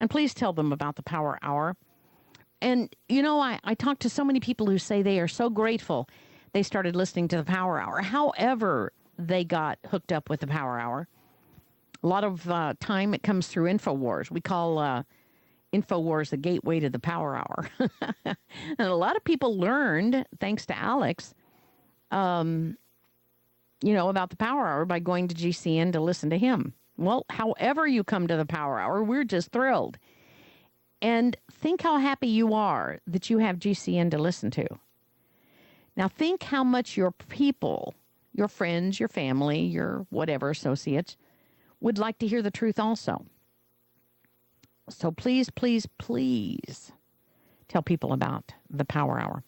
And please tell them about the Power Hour. And, I talk to so many people who say they are so grateful they started listening to the Power Hour. However, they got hooked up with the Power Hour. A lot of time it comes through InfoWars. We call InfoWars the gateway to the Power Hour. And a lot of people learned, thanks to Alex, about the Power Hour by going to GCN to listen to him. Well, however you come to the Power Hour, we're just thrilled. And think how happy you are that you have GCN to listen to. Now, think how much your people, your friends, your family, your whatever associates, would like to hear the truth also. So please, please, please tell people about the Power Hour.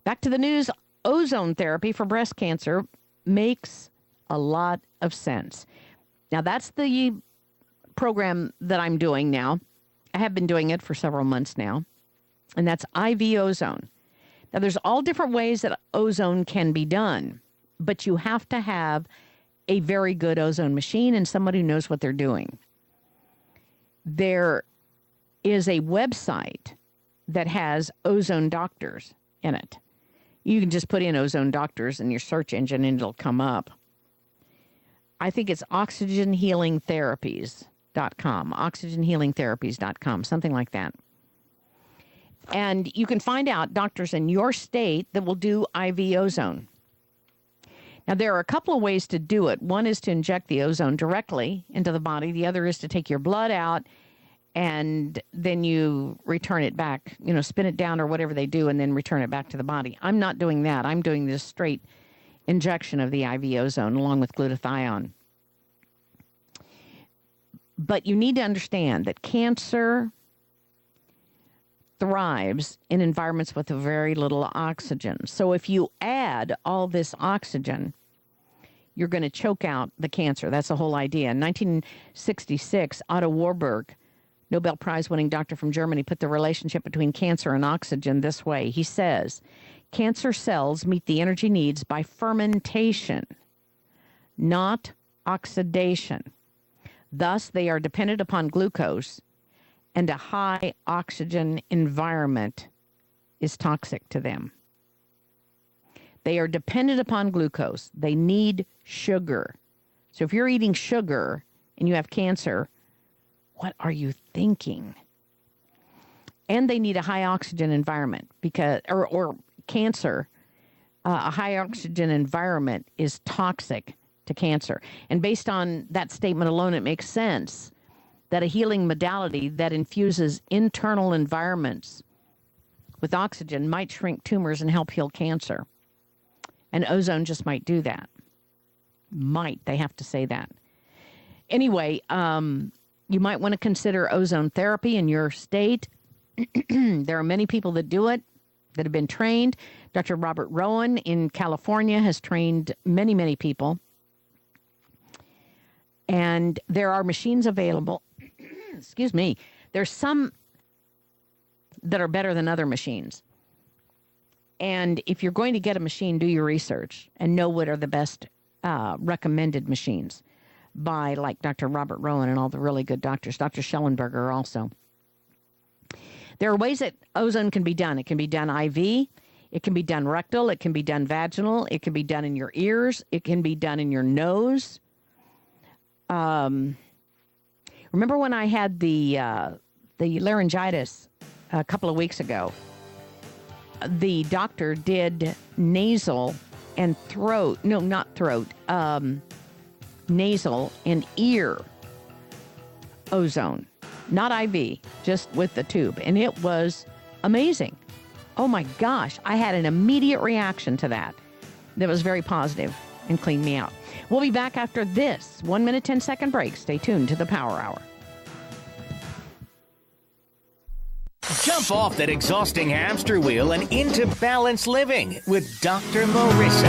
Back to the news. Ozone therapy for breast cancer makes a lot of sense. Now, that's the program that I'm doing now. I have been doing it for several months now, and that's IV ozone. Now, there's all different ways that ozone can be done, but you have to have a very good ozone machine and somebody who knows what they're doing. There is a website that has ozone doctors in it. You can just put in ozone doctors in your search engine and it'll come up. I think it's oxygenhealingtherapies.com, oxygenhealingtherapies.com, something like that. And you can find out doctors in your state that will do IV ozone. Now, there are a couple of ways to do it. One is to inject the ozone directly into the body. The other is to take your blood out and then you return it back, spin it down or whatever they do and then return it back to the body. I'm not doing that. I'm doing this straight injection of the IV ozone along with glutathione. But you need to understand that cancer thrives in environments with very little oxygen. So if you add all this oxygen, you're going to choke out the cancer. That's the whole idea. In 1966, Otto Warburg, Nobel Prize-winning doctor from Germany, put the relationship between cancer and oxygen this way. He says, cancer cells meet the energy needs by fermentation, not oxidation. Thus, they are dependent upon glucose, and a high oxygen environment is toxic to them. They are dependent upon glucose. They need sugar. So if you're eating sugar and you have cancer, what are you thinking? And they need a high oxygen environment because, or cancer, a high oxygen environment is toxic to cancer. And based on that statement alone, it makes sense that a healing modality that infuses internal environments with oxygen might shrink tumors and help heal cancer. And ozone just might do that. Might, they have to say that. Anyway, you might want to consider ozone therapy in your state. There are many people that do it, that have been trained. Dr. Robert Rowan in California has trained many, many people. And there are machines available. Excuse me. There's some that are better than other machines. And if you're going to get a machine, do your research and know what are the best recommended machines by like Dr. Robert Rowan and all the really good doctors. Dr. Schellenberger also. There are ways that ozone can be done. It can be done IV. It can be done rectal. It can be done vaginal. It can be done in your ears. It can be done in your nose. Remember when I had the laryngitis a couple of weeks ago? The doctor did nasal and throat. No, not throat. Nasal and ear ozone. Not IV, just with the tube. And it was amazing. Oh my gosh, I had an immediate reaction to that. That was very positive and cleaned me out. We'll be back after this 1 minute, 10-second break. Stay tuned to the Power Hour. Jump off that exhausting hamster wheel and into balanced living with Dr. Marissa.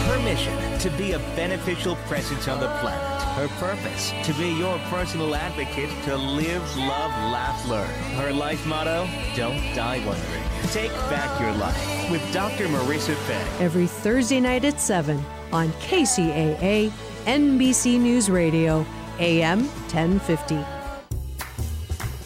Her mission to be a better beneficial presence on the planet. Her purpose, to be your personal advocate, to live, love, laugh, learn. Her life motto, don't die wondering. Take back your life with Dr. Marissa Fay. Every Thursday night at 7 on Kcaa, NBC News Radio, AM 1050.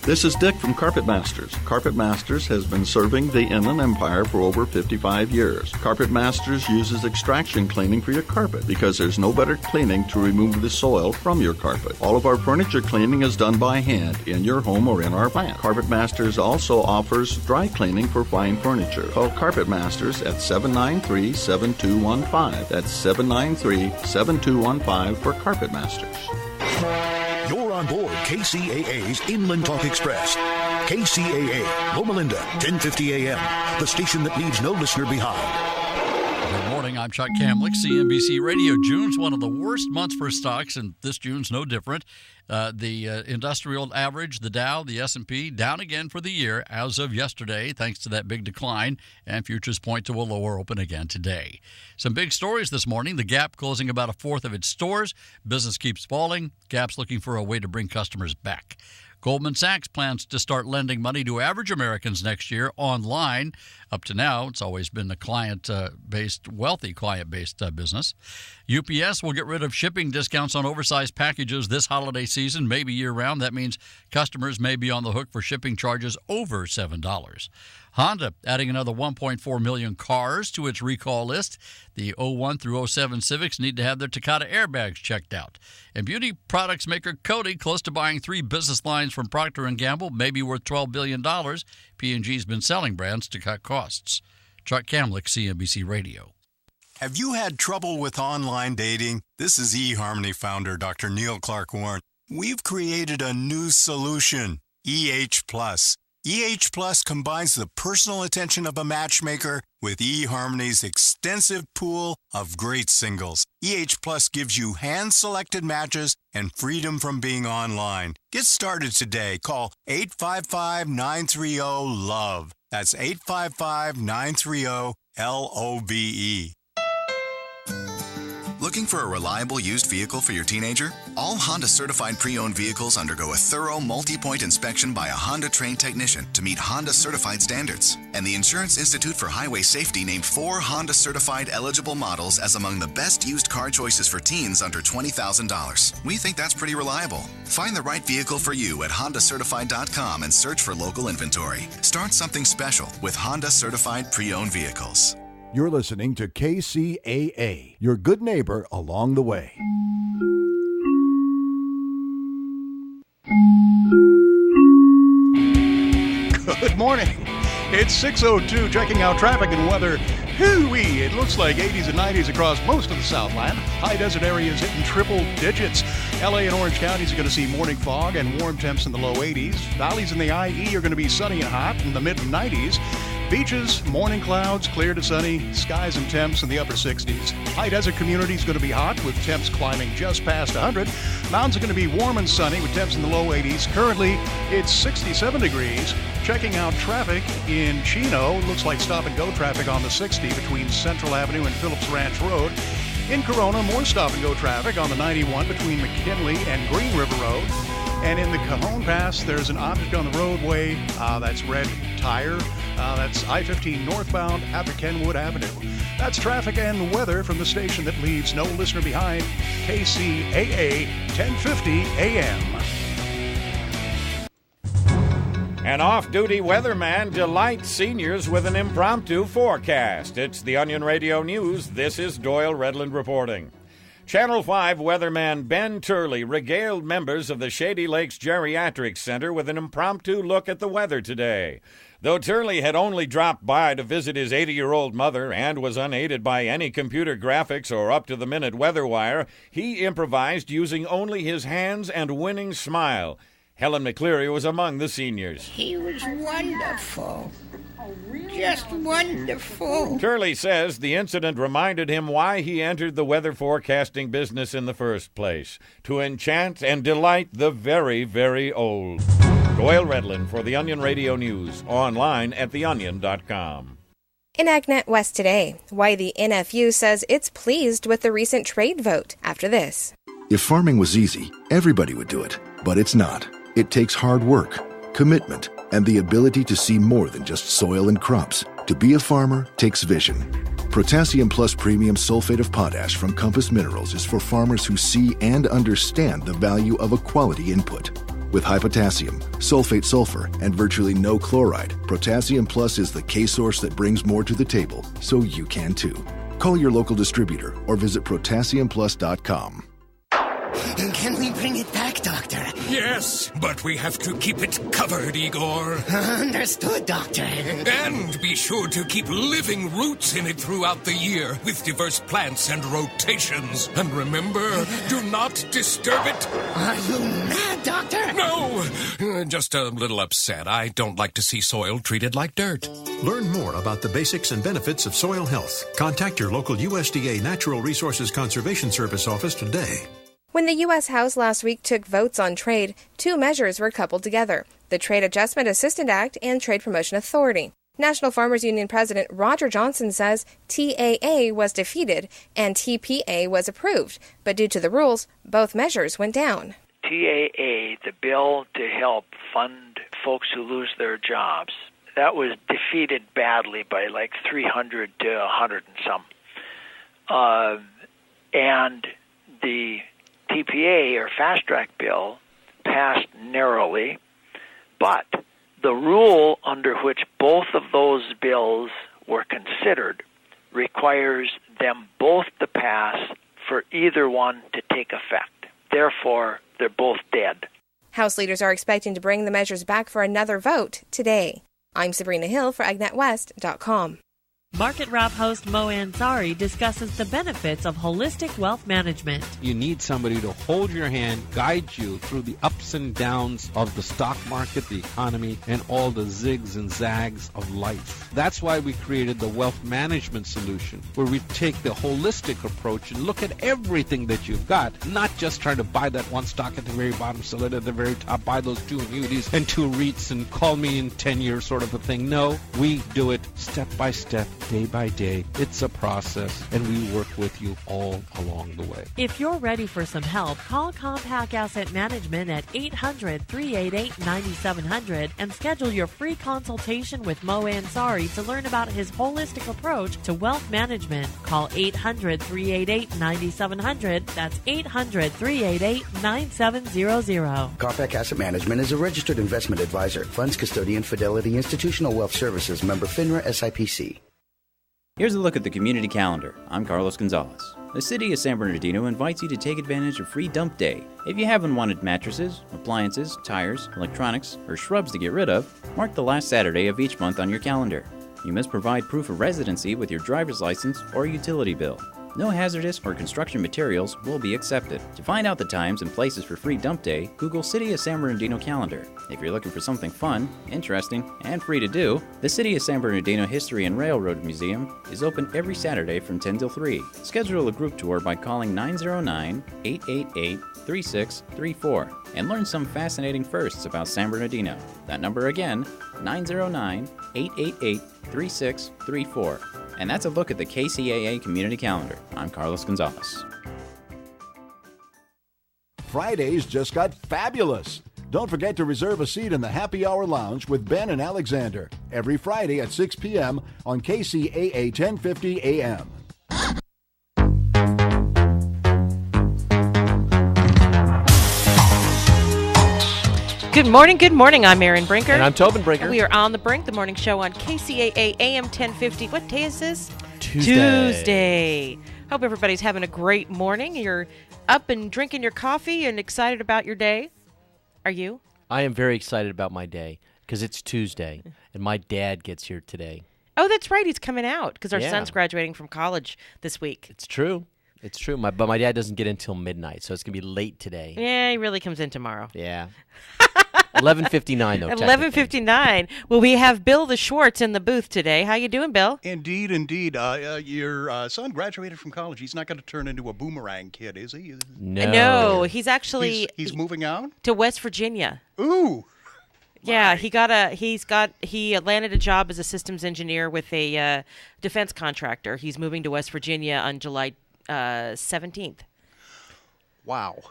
This is Dick from Carpet Masters. Carpet Masters has been serving the Inland Empire for over 55 years. Carpet Masters uses extraction cleaning for your carpet because there's no better cleaning to remove the soil from your carpet. All of our furniture cleaning is done by hand in your home or in our plant. Carpet Masters also offers dry cleaning for fine furniture. Call Carpet Masters at 793-7215. That's 793-7215 for Carpet Masters. You're on board KCAA's Inland Talk Express. KCAA, Loma Linda, 1050 a.m., the station that leaves no listener behind. Good morning, I'm Chuck Kamlick, CNBC Radio. June's one of the worst months for stocks, and this June's no different. The industrial average, the Dow, the S&P, down again for the year as of yesterday, thanks to that big decline, and futures point to a lower open again today. Some big stories this morning. The Gap closing about a fourth of its stores. Business keeps falling. Gap's looking for a way to bring customers back. Goldman Sachs plans to start lending money to average Americans next year online. Up to now, it's always been a wealthy client-based business. UPS will get rid of shipping discounts on oversized packages this holiday season, maybe year-round. That means customers may be on the hook for shipping charges over $7. Honda adding another 1.4 million cars to its recall list. The 01 through 07 Civics need to have their Kcaa airbags checked out. And beauty products maker Coty, close to buying 3 business lines from Procter & Gamble, maybe worth $12 billion. P&G's been selling brands to cut costs. Chuck Kamlick, CNBC Radio. Have you had trouble with online dating? This is eHarmony founder Dr. Neil Clark Warren. We've created a new solution, EH Plus. EH Plus combines the personal attention of a matchmaker with eHarmony's extensive pool of great singles. EH Plus gives you hand-selected matches and freedom from being online. Get started today. Call 855-930-LOVE. That's 855-930-LOVE. Looking for a reliable used vehicle for your teenager? All Honda certified pre-owned vehicles undergo a thorough multi-point inspection by a Honda trained technician to meet Honda certified standards. And the Insurance Institute for Highway Safety named 4 Honda certified eligible models as among the best used car choices for teens under $20,000. We think that's pretty reliable. Find the right vehicle for you at HondaCertified.com and search for local inventory. Start something special with Honda certified pre-owned vehicles. You're listening to KCAA, your good neighbor along the way. Good morning. It's 6:02, checking out traffic and weather. Hoo-wee! It looks like 80s and 90s across most of the Southland. High desert areas hitting triple digits. LA and Orange counties are going to see morning fog and warm temps in the low 80s. Valleys in the IE are going to be sunny and hot in the mid 90s. Beaches, morning clouds, clear to sunny, skies and temps in the upper 60s. High desert communities going to be hot with temps climbing just past 100. Mountains are going to be warm and sunny with temps in the low 80s. Currently, it's 67 degrees. Checking out traffic in Chino, looks like stop-and-go traffic on the 60 between Central Avenue and Phillips Ranch Road. In Corona, more stop-and-go traffic on the 91 between McKinley and Green River Road. And in the Cajon Pass, there's an object on the roadway. That's red tire. That's I-15 northbound at the Kenwood Avenue. That's traffic and weather from the station that leaves no listener behind, KCAA 1050 AM. An off-duty weatherman delights seniors with an impromptu forecast. It's the Onion Radio News. This is Doyle Redland reporting. Channel 5 weatherman Ben Turley regaled members of the Shady Lakes Geriatric Center with an impromptu look at the weather today. Though Turley had only dropped by to visit his 80-year-old mother and was unaided by any computer graphics or up-to-the-minute weather wire, he improvised using only his hands and winning smile. Helen McCleary was among the seniors. He was wonderful. Just wonderful. Turley says the incident reminded him why he entered the weather forecasting business in the first place, to enchant and delight the very, very old. Doyle Redland for the Onion Radio News, online at theonion.com. In AgNet West today, why the NFU says it's pleased with the recent trade vote after this. If farming was easy, everybody would do it. But it's not. It takes hard work, commitment, and the ability to see more than just soil and crops. To be a farmer takes vision. Potassium Plus Premium Sulfate of Potash from Compass Minerals is for farmers who see and understand the value of a quality input. With high potassium, sulfate sulfur, and virtually no chloride, Potassium Plus is the K-source that brings more to the table, so you can too. Call your local distributor or visit potassiumplus.com. Can we bring it back, Doctor? Yes, but we have to keep it covered, Igor. Understood, Doctor. And be sure to keep living roots in it throughout the year with diverse plants and rotations. And remember, do not disturb it. Are you mad, Doctor? No, just a little upset. I don't like to see soil treated like dirt. Learn more about the basics and benefits of soil health. Contact your local USDA Natural Resources Conservation Service office today. When the U.S. House last week took votes on trade, two measures were coupled together, the Trade Adjustment Assistance Act and Trade Promotion Authority. National Farmers Union President Roger Johnson says TAA was defeated and TPA was approved, but due to the rules, both measures went down. TAA, the bill to help fund folks who lose their jobs, that was defeated badly by like 300 to 100 and some. And the TPA, or Fast Track bill, passed narrowly, but the rule under which both of those bills were considered requires them both to pass for either one to take effect. Therefore, they're both dead. House leaders are expecting to bring the measures back for another vote today. I'm Sabrina Hill for AgnetWest.com. Market Wrap host Mo Ansari discusses the benefits of holistic wealth management. You need somebody to hold your hand, guide you through the ups and downs of the stock market, the economy, and all the zigs and zags of life. That's why we created the wealth management solution, where we take the holistic approach and look at everything that you've got, not just trying to buy that one stock at the very bottom, sell it at the very top, buy those two annuities and two REITs and call me in 10 years sort of a thing. No, we do it step by step, day by day. It's a process, and we work with you all along the way. If you're ready for some help, call Compact Asset Management at 800-388-9700 and schedule your free consultation with Mo Ansari to learn about his holistic approach to wealth management. Call 800-388-9700. That's 800-388-9700. Compact Asset Management is a registered investment advisor. Funds custodian, Fidelity Institutional Wealth Services, member FINRA SIPC. Here's a look at the community calendar. I'm Carlos Gonzalez. The city of San Bernardino invites you to take advantage of Free Dump Day. If you have unwanted mattresses, appliances, tires, electronics, or shrubs to get rid of, mark the last Saturday of each month on your calendar. You must provide proof of residency with your driver's license or utility bill. No hazardous or construction materials will be accepted. To find out the times and places for Free Dump Day, Google City of San Bernardino calendar. If you're looking for something fun, interesting, and free to do, the City of San Bernardino History and Railroad Museum is open every Saturday from 10 till 3. Schedule a group tour by calling 909-888-3634 and learn some fascinating firsts about San Bernardino. That number again, 909-888-3634. And that's a look at the KCAA Community Calendar. I'm Carlos Gonzalez. Fridays just got fabulous. Don't forget to reserve a seat in the Happy Hour Lounge with Ben and Alexander every Friday at 6 p.m. on KCAA 1050 AM. Good morning. I'm Erin Brinker. And I'm Tobin Brinker. We are on the Brink, the morning show on KCAA AM 1050. What day is this? Tuesday. Hope everybody's having a great morning. You're up and drinking your coffee and excited about your day. Are you? I am very excited about my day because it's Tuesday and my dad gets here today. Oh, that's right. He's coming out because our son's graduating from college this week. It's true. But my dad doesn't get in until midnight, so it's going to be late today. Yeah, he really comes in tomorrow. Yeah. 11:59 though. 11:59. Well, we have Bill the Schwartz in the booth today. How you doing, Bill? Indeed. Your son graduated from college. He's not going to turn into a boomerang kid, is he? No, he's actually he's moving out to West Virginia. Ooh. Yeah, he landed a job as a systems engineer with a defense contractor. He's moving to West Virginia on July 17th. Wow.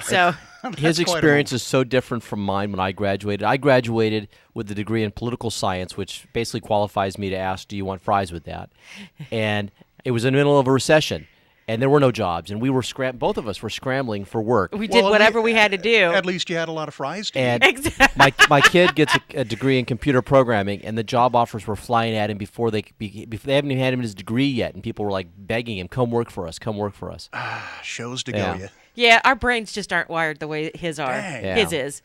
So his experience is so different from mine when I graduated. I graduated with a degree in political science, which basically qualifies me to ask, do you want fries with that? And it was in the middle of a recession. And there were no jobs, and we were both of us were scrambling for work. We did whatever we had to do. At least you had a lot of fries to eat. Exactly. My kid gets a degree in computer programming, and the job offers were flying at him before they haven't even had him his degree yet, and people were like begging him, "Come work for us, come work for us." Shows to go, you. Yeah, our brains just aren't wired the way his are. Dang. Yeah. His is,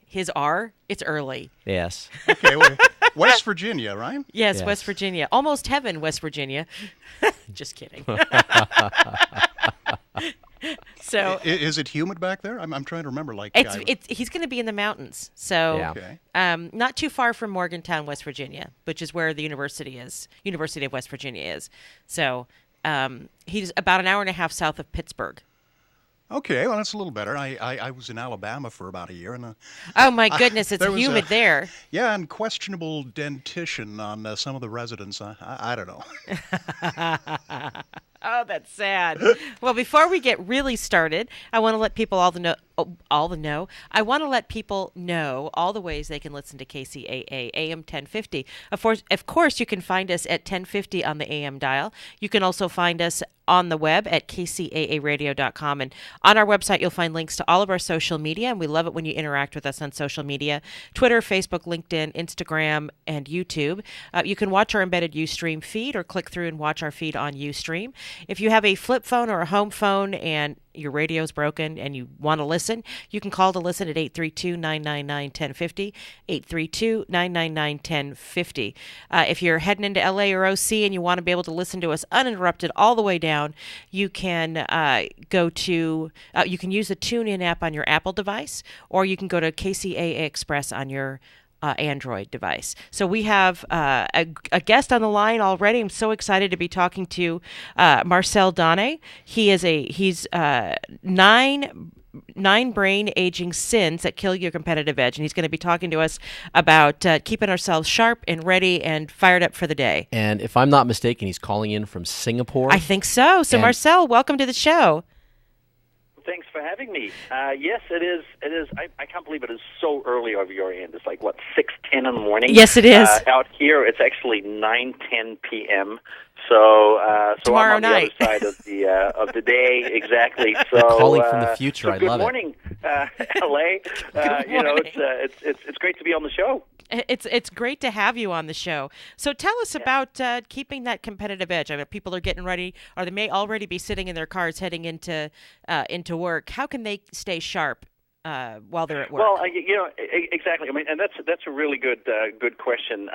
his are. It's early. Yes. Okay, well, West Virginia, right? Yes, West Virginia. Almost heaven, West Virginia. Just kidding. So, is it humid back there? I'm trying to remember. He's going to be in the mountains, so not too far from Morgantown, West Virginia, which is where the University of West Virginia is. So he's about an hour and a half south of Pittsburgh. Okay, well, that's a little better. I was in Alabama for about a year. And oh, my goodness, it's humid there. Yeah, and questionable dentition on some of the residents. I don't know. Oh, that's sad. Well, before we get really started, I want to let people I want to let people know all the ways they can listen to KCAA AM 1050. Of course, you can find us at 1050 on the AM dial. You can also find us on the web at kcaaradio.com. And on our website, you'll find links to all of our social media. And we love it when you interact with us on social media: Twitter, Facebook, LinkedIn, Instagram, and YouTube. You can watch our embedded Ustream feed or click through and watch our feed on Ustream. If you have a flip phone or a home phone and your radio's broken and you want to listen, you can call to listen at 832-999-1050, 832-999-1050. If you're heading into LA or OC and you want to be able to listen to us uninterrupted all the way down, you can you can use the TuneIn app on your Apple device, or you can go to KCAA Express on your Android device. So we have a guest on the line already. I'm so excited to be talking to Marcel Donnet. He's 9 brain aging sins that kill your competitive edge, and he's going to be talking to us about keeping ourselves sharp and ready and fired up for the day. And if I'm not mistaken, he's calling in from Singapore. I think so. So Marcel, welcome to the show. Thanks for having me. Yes, it is. I can't believe it is so early over your end. It's like, 6:10 in the morning? Yes, it is. Out here, it's actually 9:10 p.m. So tomorrow I'm on night. the other side of the day, exactly. So calling from the future. So I love it. Good morning, LA. Good morning. It's great to be on the show. It's great to have you on the show. So tell us about keeping that competitive edge. I mean, people are getting ready, or they may already be sitting in their cars heading into work. How can they stay sharp while they're at work? Well, exactly. I mean, and that's a really good question.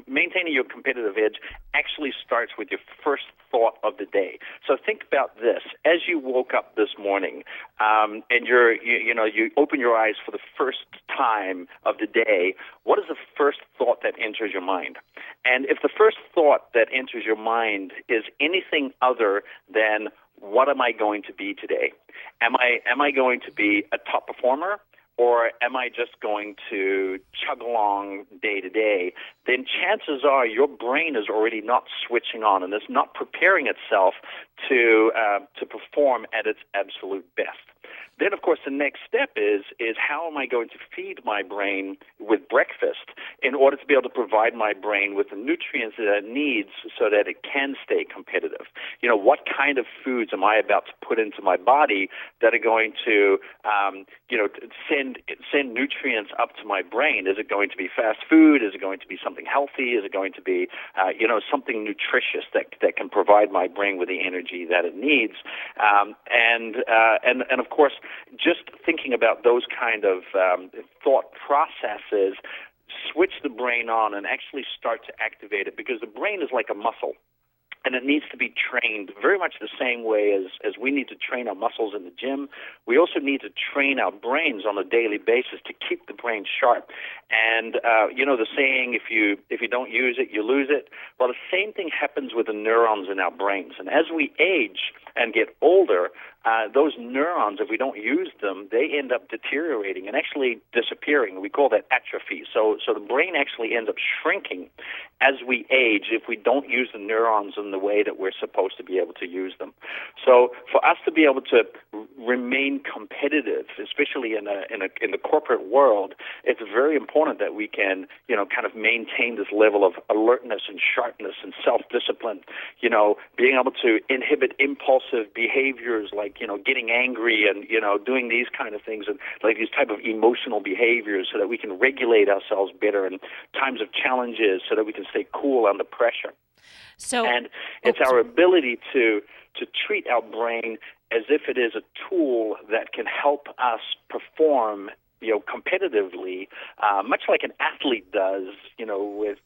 Maintaining your competitive edge actually starts with your first thought of the day. So think about this: as you woke up this morning, and you open your eyes for the first time of the day, what is the first thought that enters your mind? And if the first thought that enters your mind is anything other than what am I going to be today? Am I going to be a top performer, or am I just going to chug along day to day? Then chances are your brain is already not switching on and it's not preparing itself to perform at its absolute best. Then, of course, the next step is how am I going to feed my brain with breakfast in order to be able to provide my brain with the nutrients that it needs so that it can stay competitive? What kind of foods am I about to put into my body that are going to, send nutrients up to my brain? Is it going to be fast food? Is it going to be something healthy? Is it going to be, something nutritious that can provide my brain with the energy that it needs? And of course, just thinking about those kind of thought processes switch the brain on and actually start to activate it, because the brain is like a muscle. And it needs to be trained very much the same way as we need to train our muscles in the gym. We also need to train our brains on a daily basis to keep the brain sharp. And, the saying, if you don't use it, you lose it. Well, the same thing happens with the neurons in our brains. And as we age, and get older, those neurons, if we don't use them, they end up deteriorating and actually disappearing. We call that atrophy. So the brain actually ends up shrinking as we age if we don't use the neurons in the way that we're supposed to be able to use them. So for us to be able to remain competitive, especially in the corporate world, it's very important that we can, kind of maintain this level of alertness and sharpness and self-discipline, being able to inhibit impulsive behaviors like, getting angry and, doing these kind of things, and like these type of emotional behaviors, so that we can regulate ourselves better in times of challenges, so that we can stay cool under pressure. And it's our ability to treat our brain as if it is a tool that can help us perform competitively, much like an athlete does,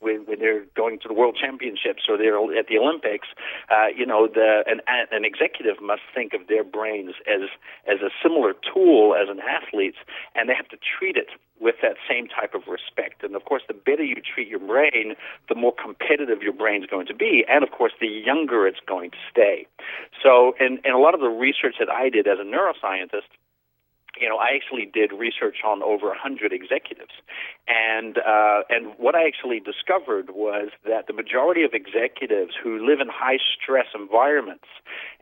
when they're going to the World Championships or they're at the Olympics. An executive must think of their brains as a similar tool as an athlete's, and they have to treat it with that same type of respect. And of course, the better you treat your brain, the more competitive your brain's going to be, and of course, the younger it's going to stay. So, in a lot of the research that I did as a neuroscientist, I actually did research on over 100 executives, and what I actually discovered was that the majority of executives who live in high-stress environments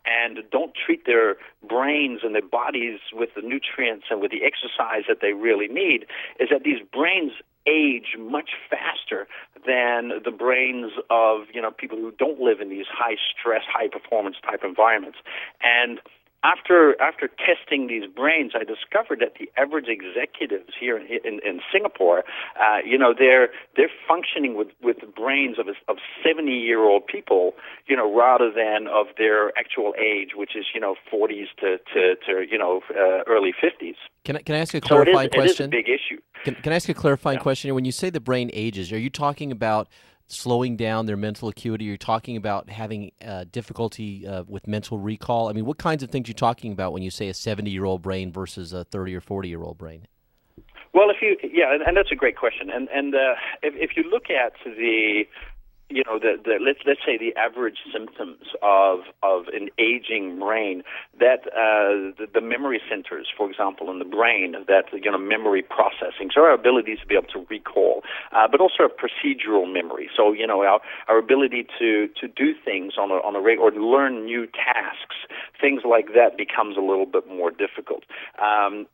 and don't treat their brains and their bodies with the nutrients and with the exercise that they really need, is that these brains age much faster than the brains of people who don't live in these high-stress, high-performance type environments. And after testing these brains, I discovered that the average executives here in Singapore, they're functioning with the brains of 70-year-old people, rather than of their actual age, which is 40s to early 50s. Can I ask a clarifying question? It is a big issue. Can I ask a clarifying question? When you say the brain ages, are you talking about slowing down their mental acuity? You're talking about having difficulty with mental recall? I mean, what kinds of things are you talking about when you say a 70-year-old brain versus a 30 or 40-year-old brain? Well, and that's a great question. And if you look at the let's say the average symptoms of an aging brain, that the memory centers, for example, in the brain, that memory processing, so our ability to be able to recall, but also procedural memory. So our ability to do things on a regular, or learn new tasks, things like that becomes a little bit more difficult.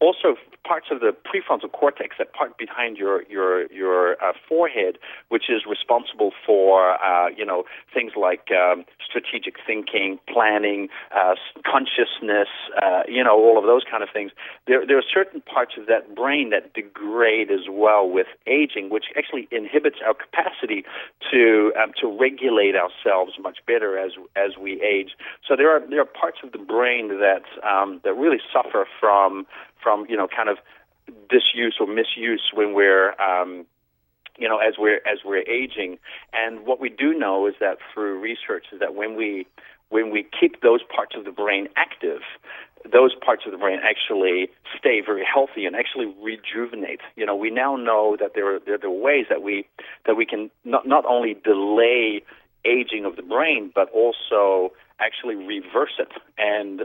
Also, parts of the prefrontal cortex, that part behind your forehead, which is responsible for things like strategic thinking, planning, consciousness, all of those kind of things. There are certain parts of that brain that degrade as well with aging, which actually inhibits our capacity to regulate ourselves much better as we age. So there are parts of the brain that really suffer from kind of disuse or misuse when we're as we're aging. And what we do know is that through research is that when we keep those parts of the brain active, those parts of the brain actually stay very healthy and actually rejuvenate. We now know that there are ways that we can not only delay aging of the brain, but also actually reverse it and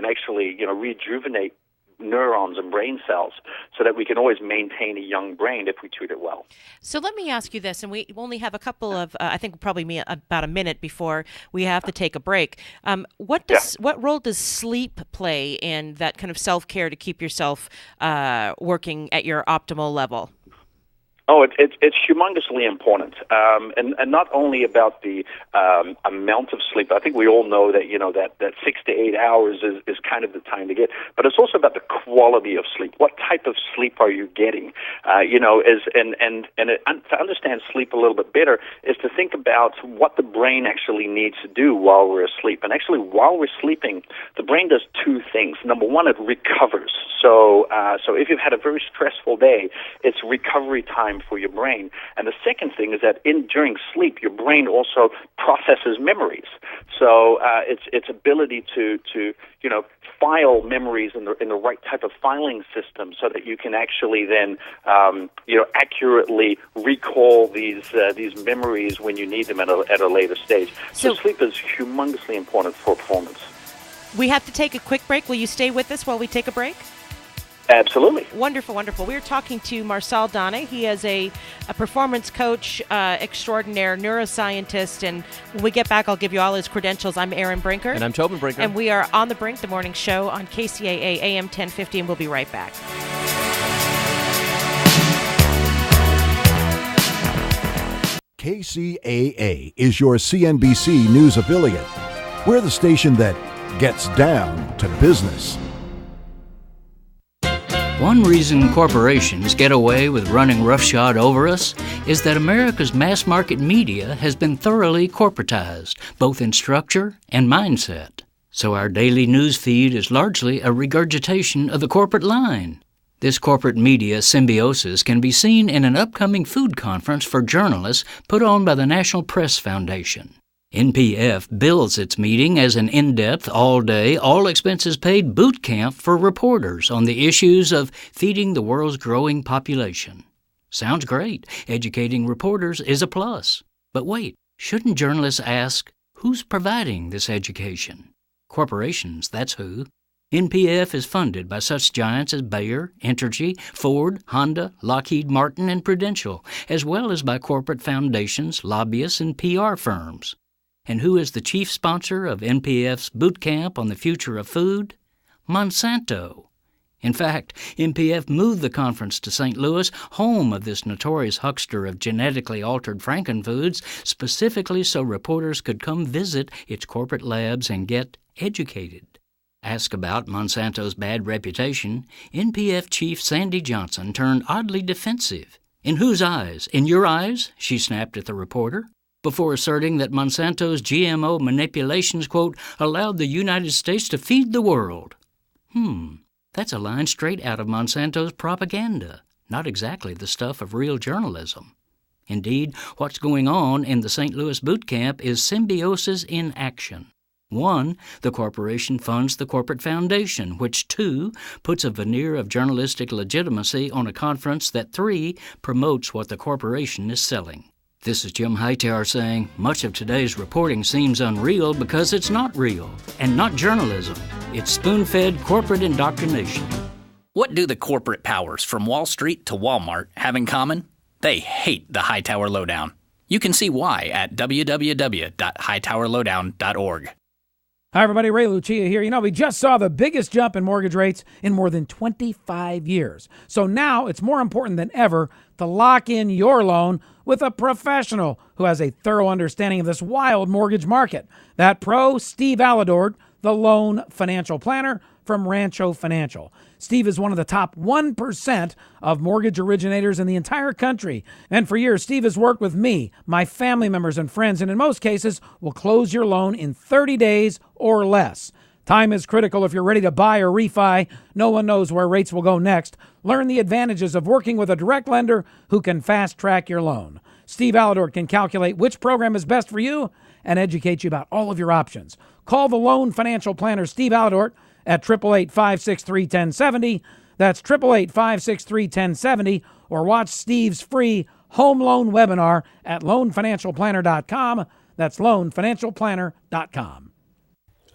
actually rejuvenate neurons and brain cells, so that we can always maintain a young brain if we treat it well. So let me ask you this, and we only have a couple of, I think probably about a minute before we have to take a break. What role does sleep play in that kind of self-care to keep yourself working at your optimal level? Oh, it's humongously important, and not only about the amount of sleep. I think we all know that that 6 to 8 hours is kind of the time to get, but it's also about the quality of sleep. What type of sleep are you getting? To understand sleep a little bit better is to think about what the brain actually needs to do while we're asleep. And actually, while we're sleeping, the brain does two things. Number one, it recovers. So if you've had a very stressful day, it's recovery time for your brain. And the second thing is that during sleep, your brain also processes memories. So its ability to file memories in the right type of filing system, so that you can actually then accurately recall these memories when you need them at a later stage. So sleep is humongously important for performance. We have to take a quick break. Will you stay with us while we take a break? Absolutely. Wonderful, wonderful. We're talking to Marcel Donne. He is a performance coach extraordinaire, neuroscientist, and when we get back, I'll give you all his credentials. I'm Erin Brinker. And I'm Tobin Brinker. And we are On the Brink, the morning show on KCAA AM 1050, and we'll be right back. KCAA is your CNBC News affiliate. We're the station that gets down to business. One reason corporations get away with running roughshod over us is that America's mass market media has been thoroughly corporatized, both in structure and mindset. So our daily news feed is largely a regurgitation of the corporate line. This corporate media symbiosis can be seen in an upcoming food conference for journalists put on by the National Press Foundation. NPF bills its meeting as an in-depth, all-day, all-expenses-paid boot camp for reporters on the issues of feeding the world's growing population. Sounds great. Educating reporters is a plus. But wait, shouldn't journalists ask, who's providing this education? Corporations, that's who. NPF is funded by such giants as Bayer, Entergy, Ford, Honda, Lockheed Martin, and Prudential, as well as by corporate foundations, lobbyists, and PR firms. And who is the chief sponsor of NPF's Boot Camp on the Future of Food? Monsanto. In fact, NPF moved the conference to St. Louis, home of this notorious huckster of genetically altered frankenfoods, specifically so reporters could come visit its corporate labs and get educated. Asked about Monsanto's bad reputation, NPF chief Sandy Johnson turned oddly defensive. In whose eyes? In your eyes? She snapped at the reporter, before asserting that Monsanto's GMO manipulations, quote, allowed the United States to feed the world. That's a line straight out of Monsanto's propaganda, not exactly the stuff of real journalism. Indeed, what's going on in the St. Louis boot camp is symbiosis in action. 1, the corporation funds the corporate foundation, which 2, puts a veneer of journalistic legitimacy on a conference that 3, promotes what the corporation is selling. This is Jim Hightower saying, much of today's reporting seems unreal because it's not real, and not journalism. It's spoon-fed corporate indoctrination. What do the corporate powers from Wall Street to Walmart have in common? They hate the Hightower Lowdown. You can see why at www.hightowerlowdown.org. Hi, everybody. Ray Lucia here. You know, we just saw the biggest jump in mortgage rates in more than 25 years. So now it's more important than ever to lock in your loan with a professional who has a thorough understanding of this wild mortgage market. That pro, Steve Alador, the loan financial planner from Rancho Financial. Steve is one of the top 1% of mortgage originators in the entire country. And for years, Steve has worked with me, my family members and friends, and in most cases will close your loan in 30 days or less. Time is critical if you're ready to buy or refi. No one knows where rates will go next. Learn the advantages of working with a direct lender who can fast-track your loan. Steve Alador can calculate which program is best for you and educate you about all of your options. Call the loan financial planner, Steve Alador, at 888-563-1070. That's 888-563-1070. Or watch Steve's free home loan webinar at loanfinancialplanner.com. That's loanfinancialplanner.com.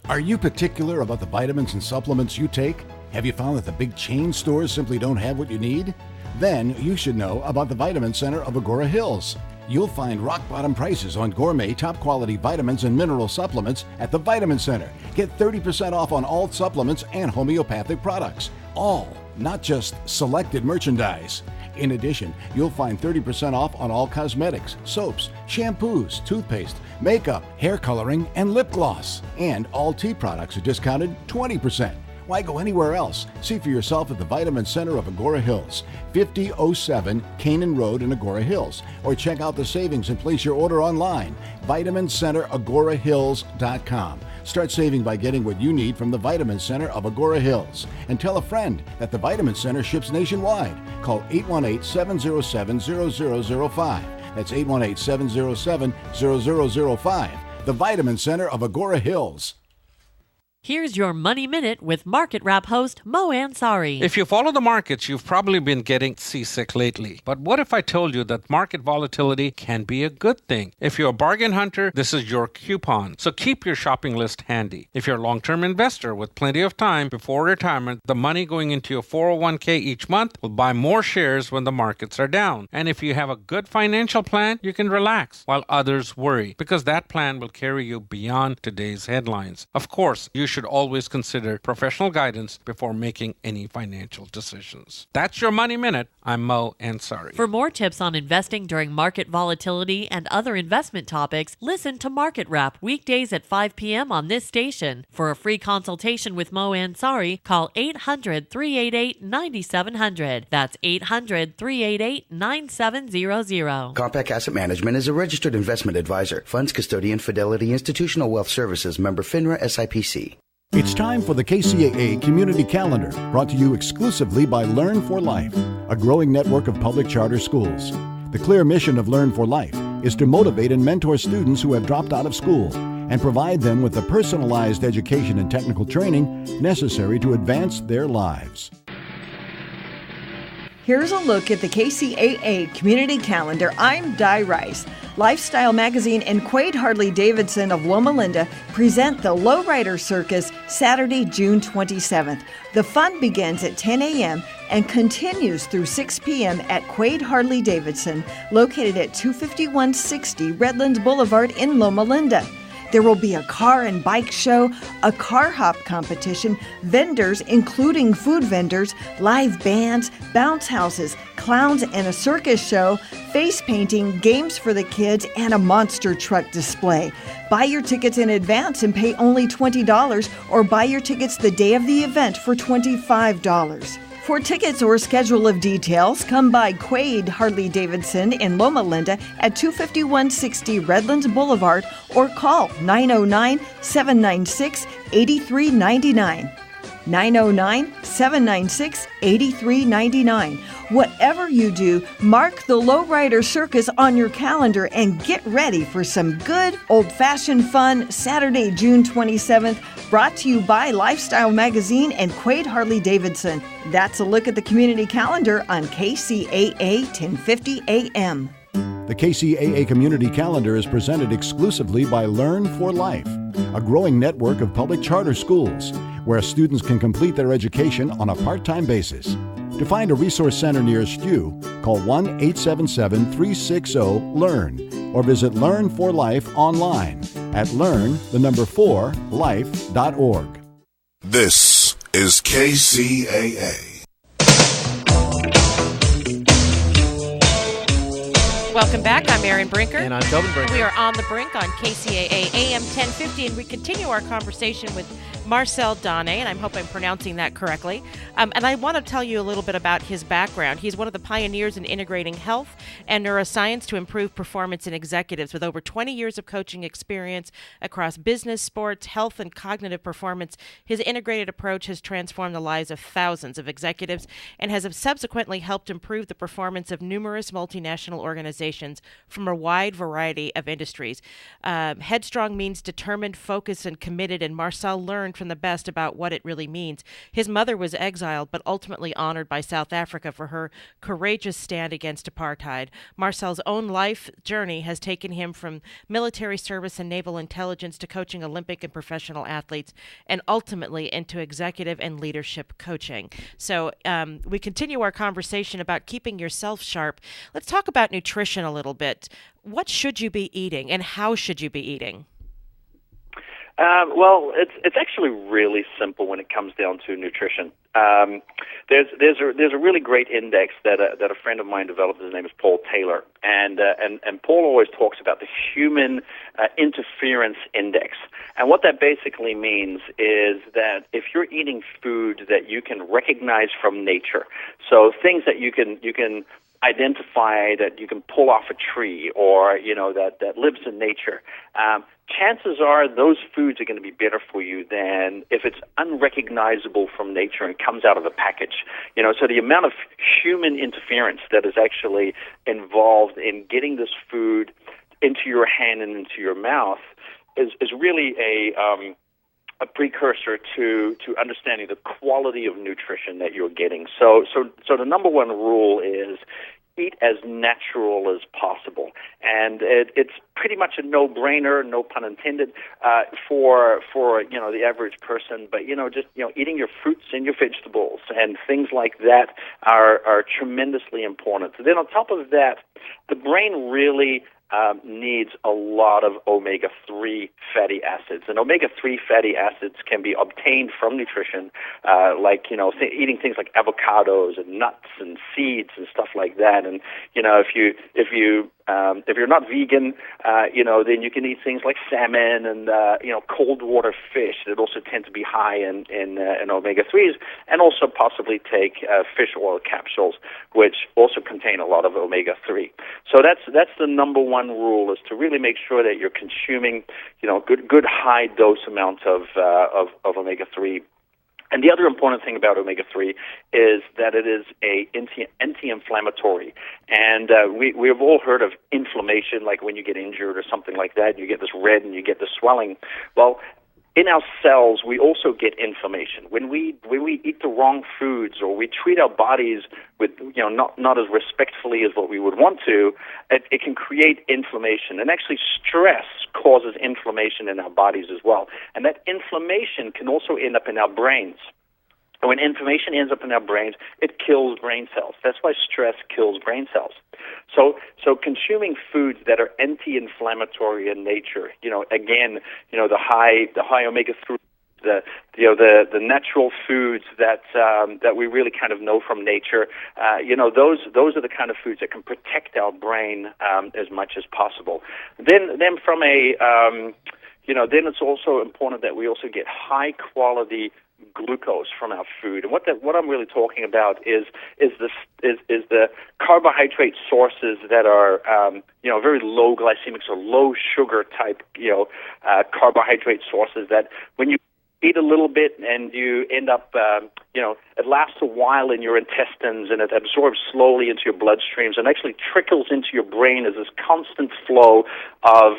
Are you particular about the vitamins and supplements you take? Have you found that the big chain stores simply don't have what you need? Then you should know about the Vitamin Center of Agora Hills. You'll find rock-bottom prices on gourmet, top-quality vitamins and mineral supplements at the Vitamin Center. Get 30% off on all supplements and homeopathic products. All, not just selected merchandise. In addition, you'll find 30% off on all cosmetics, soaps, shampoos, toothpaste, makeup, hair coloring, and lip gloss. And all tea products are discounted 20%. Why go anywhere else? See for yourself at the Vitamin Center of Agora Hills, 5007 Canaan Road in Agora Hills. Or check out the savings and place your order online, VitaminCenterAgoraHills.com. Start saving by getting what you need from the Vitamin Center of Agora Hills. And tell a friend that the Vitamin Center ships nationwide. Call 818-707-0005. That's 818-707-0005. The Vitamin Center of Agora Hills. Here's your Money Minute with Market Wrap host Mo Ansari. If you follow the markets, you've probably been getting seasick lately. But what if I told you that market volatility can be a good thing? If you're a bargain hunter, this is your coupon. So keep your shopping list handy. If you're a long-term investor with plenty of time before retirement, the money going into your 401k each month will buy more shares when the markets are down. And if you have a good financial plan, you can relax while others worry, because that plan will carry you beyond today's headlines. Of course, you should always consider professional guidance before making any financial decisions. That's your Money Minute. I'm Mo Ansari. For more tips on investing during market volatility and other investment topics, listen to Market Wrap weekdays at 5 p.m. on this station. For a free consultation with Mo Ansari, call 800-388-9700. That's 800-388-9700. Compact Asset Management is a registered investment advisor. Funds custodian, Fidelity Institutional Wealth Services, member FINRA SIPC. It's time for the KCAA Community Calendar, brought to you exclusively by Learn for Life, a growing network of public charter schools. The clear mission of Learn for Life is to motivate and mentor students who have dropped out of school and provide them with the personalized education and technical training necessary to advance their lives. Here's a look at the KCAA Community Calendar. I'm Di Rice. Lifestyle Magazine and Quade Harley-Davidson of Loma Linda present the Lowrider Circus Saturday, June 27th. The fun begins at 10 a.m. and continues through 6 p.m. at Quade Harley-Davidson, located at 25160 Redlands Boulevard in Loma Linda. There will be a car and bike show, a car hop competition, vendors including food vendors, live bands, bounce houses, clowns and a circus show, face painting, games for the kids, and a monster truck display. Buy your tickets in advance and pay only $20, or buy your tickets the day of the event for $25. For tickets or schedule of details, come by Quade Harley-Davidson in Loma Linda at 25160 Redlands Boulevard or call 909-796-8399. 909-796-8399. Whatever you do, mark the Lowrider Circus on your calendar and get ready for some good old-fashioned fun Saturday, June 27th, brought to you by Lifestyle Magazine and Quade Harley-Davidson. That's a look at the community calendar on KCAA 1050 AM. The KCAA Community Calendar is presented exclusively by Learn for Life, a growing network of public charter schools where students can complete their education on a part-time basis. To find a resource center nearest you, call 1-877-360-LEARN or visit Learn for Life online at learn4life.org. This is KCAA. Welcome back. I'm Erin Brinker. And I'm Tobin Brinker. We are on the brink on KCAA AM 1050, and we continue our conversation with Marcel Donne, and I hope I'm pronouncing that correctly. And I want to tell you a little bit about his background. He's one of the pioneers in integrating health and neuroscience to improve performance in executives. With over 20 years of coaching experience across business, sports, health, and cognitive performance, his integrated approach has transformed the lives of thousands of executives and has subsequently helped improve the performance of numerous multinational organizations from a wide variety of industries. Headstrong means determined, focused, and committed, and Marcel learned from the best about what it really means. His mother was exiled, but ultimately honored by South Africa for her courageous stand against apartheid. Marcel's own life journey has taken him from military service and naval intelligence to coaching Olympic and professional athletes, and ultimately into executive and leadership coaching. So we continue our conversation about keeping yourself sharp. Let's talk about nutrition a little bit. What should you be eating, and how should you be eating? Well, it's actually really simple when it comes down to nutrition. There's a really great index that a friend of mine developed. His name is Paul Taylor, and Paul always talks about the human interference index. And what that basically means is that if you're eating food that you can recognize from nature, so things that you can identify, that you can pull off a tree, or that lives in nature, chances are those foods are going to be better for you than if it's unrecognizable from nature and comes out of a package. So the amount of human interference that is actually involved in getting this food into your hand and into your mouth is really a precursor to understanding the quality of nutrition that you're getting. So the number one rule is eat as natural as possible, and it's pretty much a no-brainer, no pun intended, for the average person. But just eating your fruits and your vegetables and things like that are tremendously important. So then on top of that, the brain really needs a lot of omega-3 fatty acids. And omega-3 fatty acids can be obtained from nutrition, eating things like avocados and nuts and seeds and stuff like that. And if you're not vegan, then you can eat things like salmon and cold water fish that also tend to be high in omega-3s, and also possibly take fish oil capsules, which also contain a lot of omega-3. So that's the number one rule, is to really make sure that you're consuming good high dose amounts of omega-3. And the other important thing about omega-3 is that it is a anti-inflammatory. And we've all heard of inflammation, like when you get injured or something like that, you get this red and you get this swelling. Well, in our cells, we also get inflammation. When we eat the wrong foods, or we treat our bodies with not as respectfully as what we would want to, it can create inflammation. And actually, stress causes inflammation in our bodies as well. And that inflammation can also end up in our brains. And when inflammation ends up in our brains, it kills brain cells. That's why stress kills brain cells. So consuming foods that are anti-inflammatory in nature, the high omega-3, the natural foods that we really kind of know from nature, those are the kind of foods that can protect our brain as much as possible. Then from then it's also important that we also get high quality glucose from our food. And what I'm really talking about is the carbohydrate sources that are very low glycemic or low sugar type carbohydrate sources that when you eat a little bit and you end up it lasts a while in your intestines and it absorbs slowly into your bloodstreams and actually trickles into your brain as this constant flow of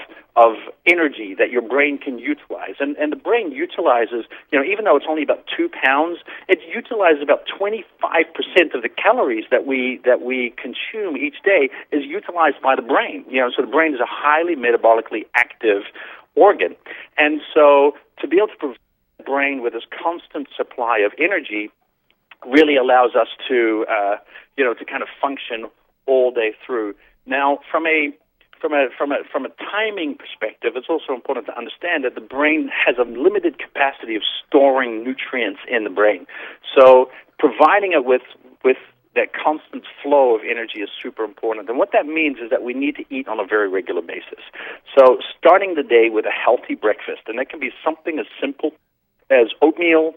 energy that your brain can utilize. And the brain utilizes, even though it's only about 2 pounds, it utilizes about 25% of the calories that we consume each day is utilized by the brain. So the brain is a highly metabolically active organ. And so to be able to provide the brain with this constant supply of energy really allows us to kind of function all day through. Now, from a timing perspective, it's also important to understand that the brain has a limited capacity of storing nutrients in the brain. So providing it with that constant flow of energy is super important. And what that means is that we need to eat on a very regular basis. So starting the day with a healthy breakfast, and that can be something as simple as oatmeal,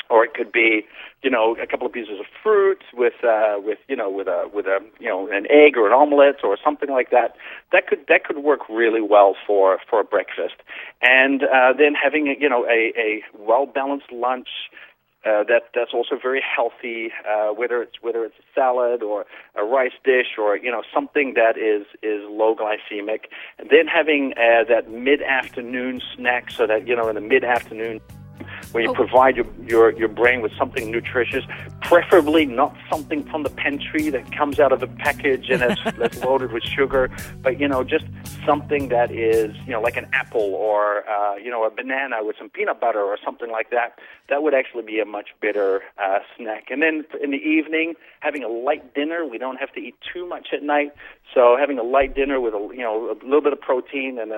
or it could be, a couple of pieces of fruit with an egg or an omelet or something like that. That could work really well for a breakfast. And then having a well balanced lunch that's also very healthy, whether it's a salad or a rice dish or something that is low glycemic. And then having that mid-afternoon snack, so that in the mid-afternoon, when you provide your brain with something nutritious, preferably not something from the pantry that comes out of a package and that's loaded with sugar, but just something that is like an apple or a banana with some peanut butter or something like that. That would actually be a much better snack. And then in the evening, having a light dinner. We don't have to eat too much at night, so having a light dinner with a little bit of protein and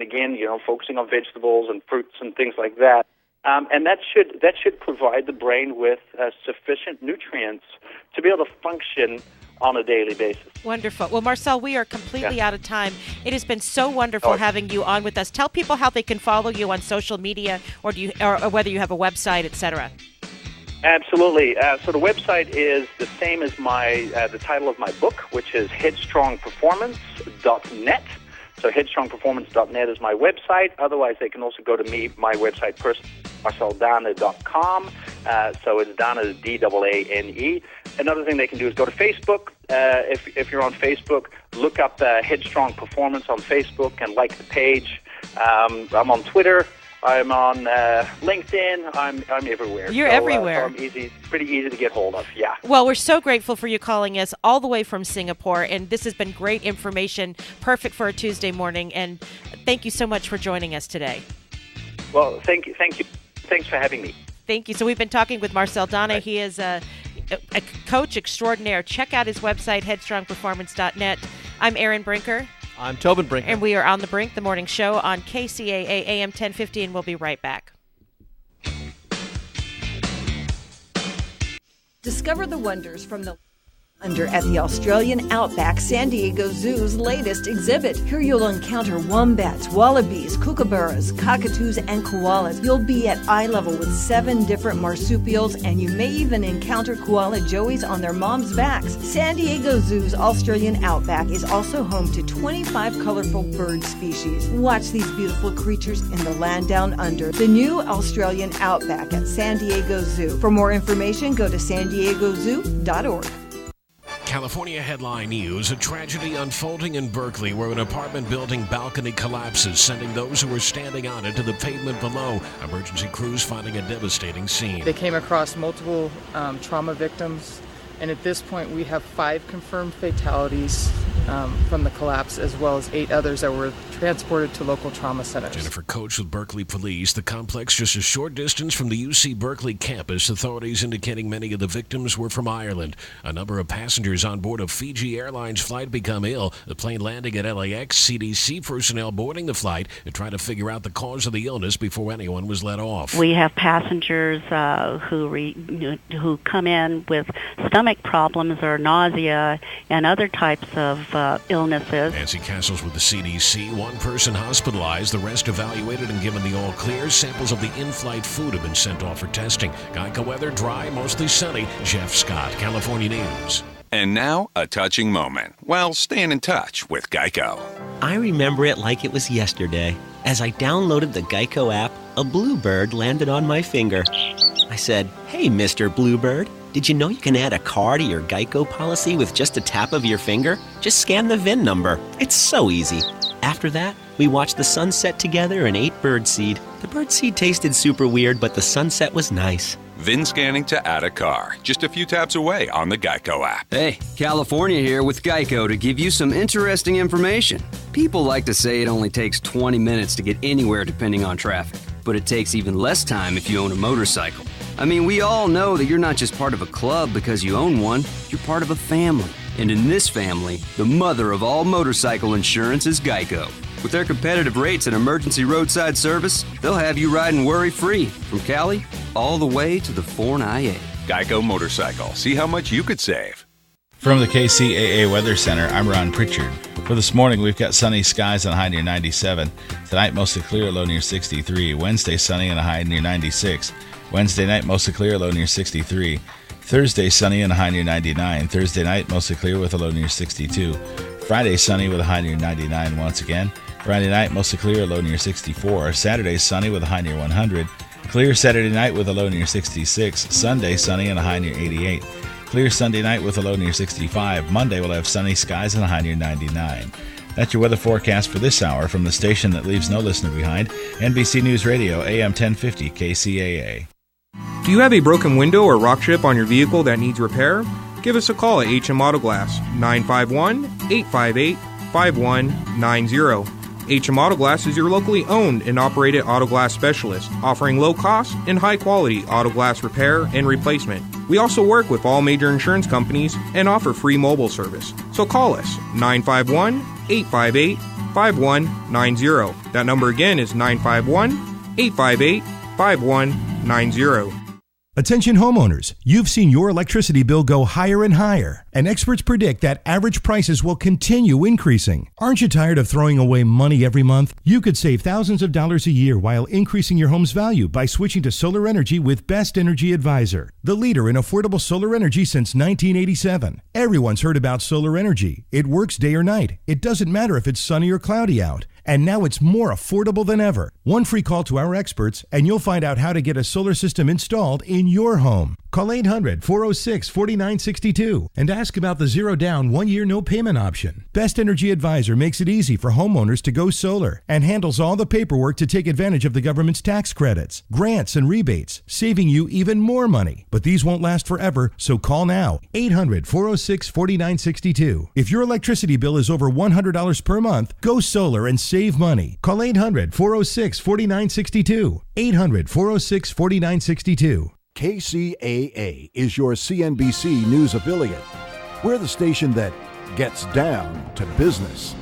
again focusing on vegetables and fruits and things like that. And that should provide the brain with sufficient nutrients to be able to function on a daily basis. Wonderful. Well, Marcel, we are completely out of time. It has been so wonderful having you on with us. Tell people how they can follow you on social media, or whether you have a website, etc. Absolutely. So the website is the same as the title of my book, which is headstrongperformance.net. So headstrongperformance.net is my website. Otherwise, they can also go to my website personally, marceldane.com. So it's Dane is D-A-A-N-E. Another thing they can do is go to Facebook. If you're on Facebook, look up Headstrong Performance on Facebook and like the page. I'm on Twitter. I'm on LinkedIn. I'm everywhere. You're everywhere. So I'm pretty easy to get hold of. Yeah. Well, we're so grateful for you calling us all the way from Singapore, and this has been great information, perfect for a Tuesday morning. And thank you so much for joining us today. Well, thank you. Thanks for having me. Thank you. So we've been talking with Marcel Donna. Right. He is a coach extraordinaire. Check out his website, headstrongperformance.net. I'm Erin Brinker. I'm Tobin Brinker. And we are on The Brink, the morning show on KCAA AM 1050, and we'll be right back. Discover the wonders from the under at the Australian Outback San Diego Zoo's latest exhibit. Here you'll encounter wombats, wallabies, kookaburras, cockatoos, and koalas. You'll be at eye level with 7 different marsupials, and you may even encounter koala joeys on their moms' backs. San Diego Zoo's Australian Outback is also home to 25 colorful bird species. Watch these beautiful creatures in the land down under. The new Australian Outback at San Diego Zoo. For more information, go to sandiegozoo.org. California headline news: a tragedy unfolding in Berkeley where an apartment building balcony collapses, sending those who were standing on it to the pavement below. Emergency crews finding a devastating scene. They came across multiple trauma victims, and at this point we have 5 confirmed fatalities from the collapse, as well as 8 others that were transported to local trauma centers. Jennifer Coates with Berkeley Police. The complex just a short distance from the UC Berkeley campus. Authorities indicating many of the victims were from Ireland. A number of passengers on board a Fiji Airlines flight become ill. The plane landing at LAX. CDC personnel boarding the flight to try to figure out the cause of the illness before anyone was let off. We have passengers who come in with stomach problems or nausea and other types of illnesses. Nancy Castles with the CDC. 1 person hospitalized, the rest evaluated and given the all clear. Samples of the in-flight food have been sent off for testing. Geico weather, dry, mostly sunny. Jeff Scott, California News. And now, a touching moment. Well, staying in touch with Geico. I remember it like it was yesterday. As I downloaded the Geico app, a bluebird landed on my finger. I said, "Hey, Mr. Bluebird, did you know you can add a car to your Geico policy with just a tap of your finger? Just scan the VIN number. It's so easy." After that, we watched the sunset together and ate birdseed. The birdseed tasted super weird, but the sunset was nice. VIN scanning to add a car. Just a few taps away on the Geico app. Hey, California here with Geico to give you some interesting information. People like to say it only takes 20 minutes to get anywhere depending on traffic, but it takes even less time if you own a motorcycle. I mean, we all know that you're not just part of a club because you own one, you're part of a family. And in this family, the mother of all motorcycle insurance is Geico. With their competitive rates and emergency roadside service, they'll have you riding worry-free from Cali all the way to the Forn IA. Geico Motorcycle. See how much you could save. From the KCAA Weather Center, I'm Ron Pritchard. For this morning, we've got sunny skies and a high near 97. Tonight, mostly clear, low near 63. Wednesday, sunny and a high near 96. Wednesday night, mostly clear, low near 63. Thursday, sunny and a high near 99. Thursday night, mostly clear with a low near 62. Friday, sunny with a high near 99 once again. Friday night, mostly clear, low near 64. Saturday, sunny with a high near 100. Clear Saturday night with a low near 66. Sunday, sunny and a high near 88. Clear Sunday night with a low near 65. Monday, we'll have sunny skies and a high near 99. That's your weather forecast for this hour from the station that leaves no listener behind, NBC News Radio, AM 1050, KCAA. Do you have a broken window or rock chip on your vehicle that needs repair? Give us a call at HM Auto Glass, 951-858-5190. HM Auto Glass is your locally owned and operated auto glass specialist, offering low cost and high quality auto glass repair and replacement. We also work with all major insurance companies and offer free mobile service. So call us, 951-858-5190. That number again is 951-858-5190. Attention homeowners, you've seen your electricity bill go higher and higher, and experts predict that average prices will continue increasing. Aren't you tired of throwing away money every month? You could save thousands of dollars a year while increasing your home's value by switching to solar energy with Best Energy Advisor, the leader in affordable solar energy since 1987. Everyone's heard about solar energy. It works day or night. It doesn't matter if it's sunny or cloudy out. And now it's more affordable than ever. One free call to our experts, and you'll find out how to get a solar system installed in your home. Call 800-406-4962 and ask about the zero down 1 year no payment option. Best Energy Advisor makes it easy for homeowners to go solar and handles all the paperwork to take advantage of the government's tax credits, grants, and rebates, saving you even more money. But these won't last forever, so call now. 800-406-4962. If your electricity bill is over $100 per month, go solar and save money. Call 800-406-4962. 800-406-4962. KCAA is your CNBC News affiliate. We're the station that gets down to business.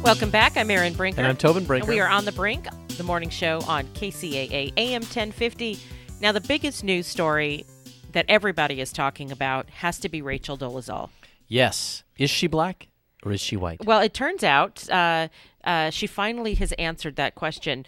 Welcome back. I'm Erin Brinker. And I'm Tobin Brinker. And we are on the brink, the morning show on KCAA AM 1050. Now, the biggest news story that everybody is talking about has to be Rachel Dolezal. Yes. Is she black or is she white? Well, it turns out she finally has answered that question.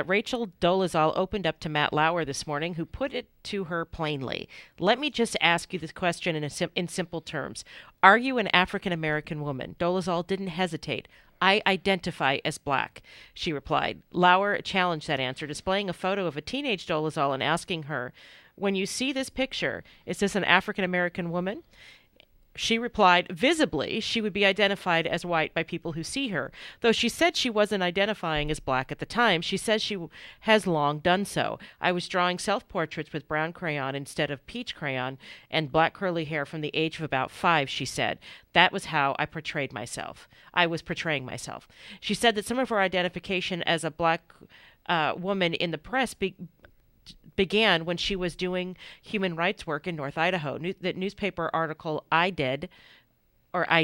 Rachel Dolezal opened up to Matt Lauer this morning, who put it to her plainly. Let me just ask you this question in simple terms. Are you an African-American woman? Dolezal didn't hesitate. I identify as black, she replied. Lauer challenged that answer, displaying a photo of a teenage Dolezal and asking her, when you see this picture, is this an African-American woman? She replied, visibly, she would be identified as white by people who see her. Though she said she wasn't identifying as black at the time, she says she has long done so. I was drawing self-portraits with brown crayon instead of peach crayon and black curly hair from the age of about 5, she said. That was how I portrayed myself. I was portraying myself. She said that some of her identification as a black woman in the press began when she was doing human rights work in North Idaho. The newspaper article ID'd has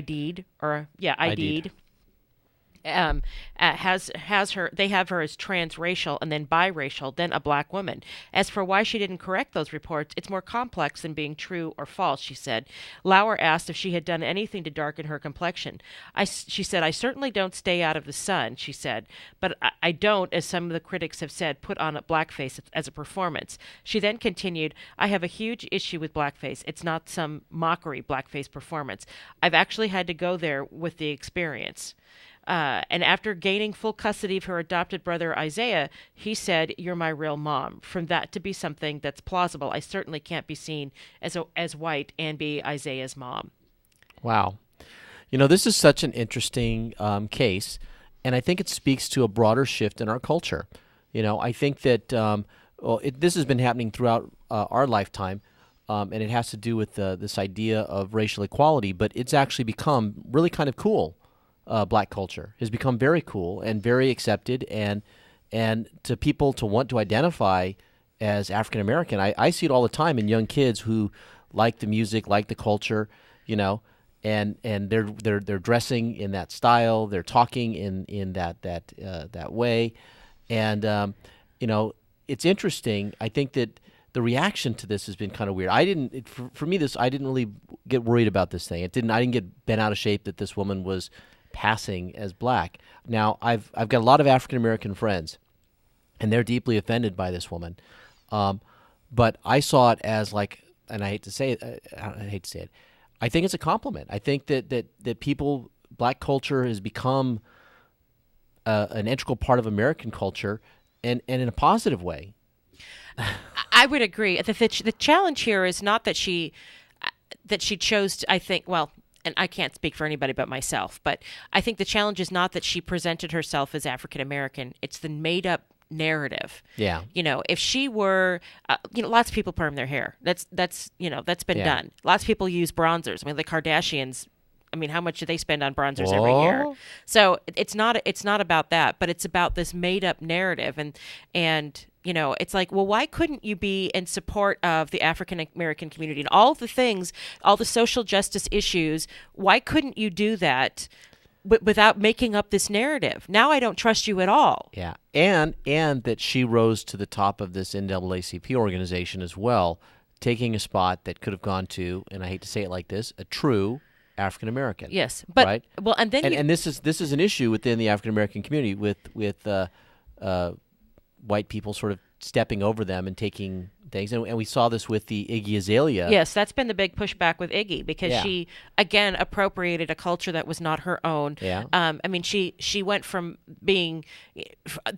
her. They have her as transracial and then biracial, then a black woman. As for why she didn't correct those reports, it's more complex than being true or false, she said. Lauer asked if she had done anything to darken her complexion. She said, I certainly don't stay out of the sun, she said, but I don't, as some of the critics have said, put on a blackface as a performance. She then continued, I have a huge issue with blackface. It's not some mockery blackface performance. I've actually had to go there with the experience. And after gaining full custody of her adopted brother Isaiah, he said, you're my real mom. From that to be something that's plausible, I certainly can't be seen as white and be Isaiah's mom. Wow. You know, this is such an interesting case, and I think it speaks to a broader shift in our culture. You know, I think that this has been happening throughout our lifetime, and it has to do with this idea of racial equality, but it's actually become really kind of cool. Black culture has become very cool and very accepted, and to people to want to identify as African American. I see it all the time in young kids who like the music, like the culture, you know, and they're dressing in that style, they're talking in that way, and you know, it's interesting. I think that the reaction to this has been kind of weird. I didn't really get worried about this thing. I didn't get bent out of shape that this woman was passing as black. Now, I've got a lot of African American friends, and they're deeply offended by this woman. But I saw it as like, and I hate to say it, I think it's a compliment. I think that people, black culture has become an integral part of American culture, and in a positive way. I would agree. The challenge here is not that she chose to, I think, well, and I can't speak for anybody but myself, but I think the challenge is not that she presented herself as African American. It's the made up narrative. Yeah. You know, if she were, lots of people perm their hair. That's been done. Lots of people use bronzers. I mean, the Kardashians, how much do they spend on bronzers every year? So it's not about that, but it's about this made up narrative. And you know, it's like, well, why couldn't you be in support of the African American community and all the things, all the social justice issues? Why couldn't you do that without making up this narrative? Now I don't trust you at all. Yeah, and that she rose to the top of this NAACP organization as well, taking a spot that could have gone to, and I hate to say it like this, a true African American. Yes, but right? Well, and then and this is an issue within the African American community with white people sort of stepping over them and taking things, and we saw this with the Iggy Azalea. Yes, that's been the big pushback with Iggy because Yeah. she again appropriated a culture that was not her own. Yeah. I mean, she went from being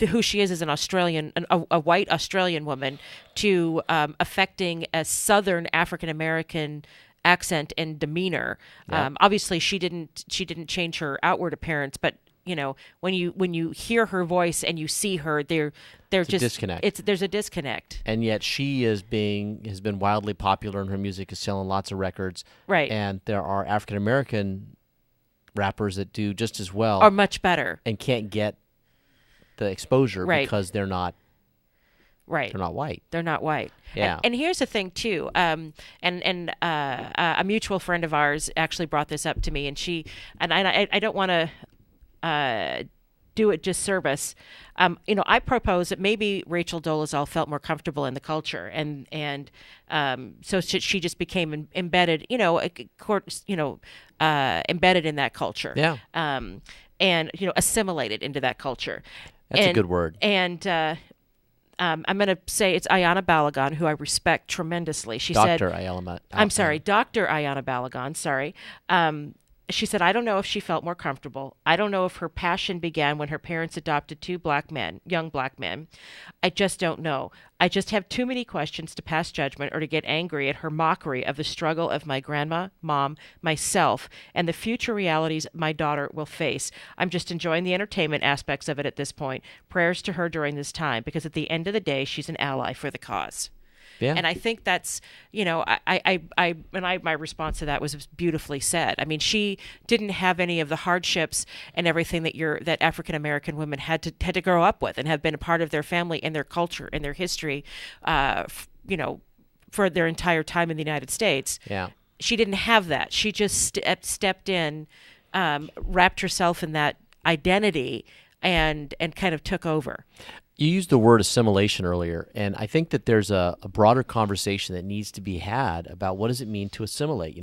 who she is as an Australian, a white Australian woman, to affecting a Southern African American accent and demeanor. Yeah. Obviously, she didn't change her outward appearance, but when you hear her voice and you see her, there's It's a just disconnect. there's a disconnect. And yet she has been wildly popular, and her music is selling lots of records. Right. And there are African American rappers that do just as well, Or much better, and can't get the exposure Right. because they're not right? they're not white. They're not white. Yeah. And here's the thing too. A mutual friend of ours actually brought this up to me, and I don't want to do it disservice. I propose that maybe Rachel Dolezal felt more comfortable in the culture, and so she just became embedded. Embedded in that culture. Yeah. And assimilated into that culture. That's a good word. And I'm going to say it's Ayanna Balagon, who I respect tremendously. She said, Dr. Ayanna. I'm sorry, Dr. Ayanna Balagon, sorry. She said, I don't know if she felt more comfortable. I don't know if her passion began when her parents adopted two young black men. I just don't know. I just have too many questions to pass judgment or to get angry at her mockery of the struggle of my grandma, mom, myself, and the future realities my daughter will face. I'm just enjoying the entertainment aspects of it at this point. Prayers to her during this time, because at the end of the day, she's an ally for the cause. Yeah. And I think that's, my response to that was beautifully said. I mean, she didn't have any of the hardships and everything that African American women had to grow up with and have been a part of their family and their culture and their history, for their entire time in the United States. Yeah. She didn't have that. She just stepped in, wrapped herself in that identity, and kind of took over. You used the word assimilation earlier, and I think that there's a broader conversation that needs to be had about what does it mean to assimilate.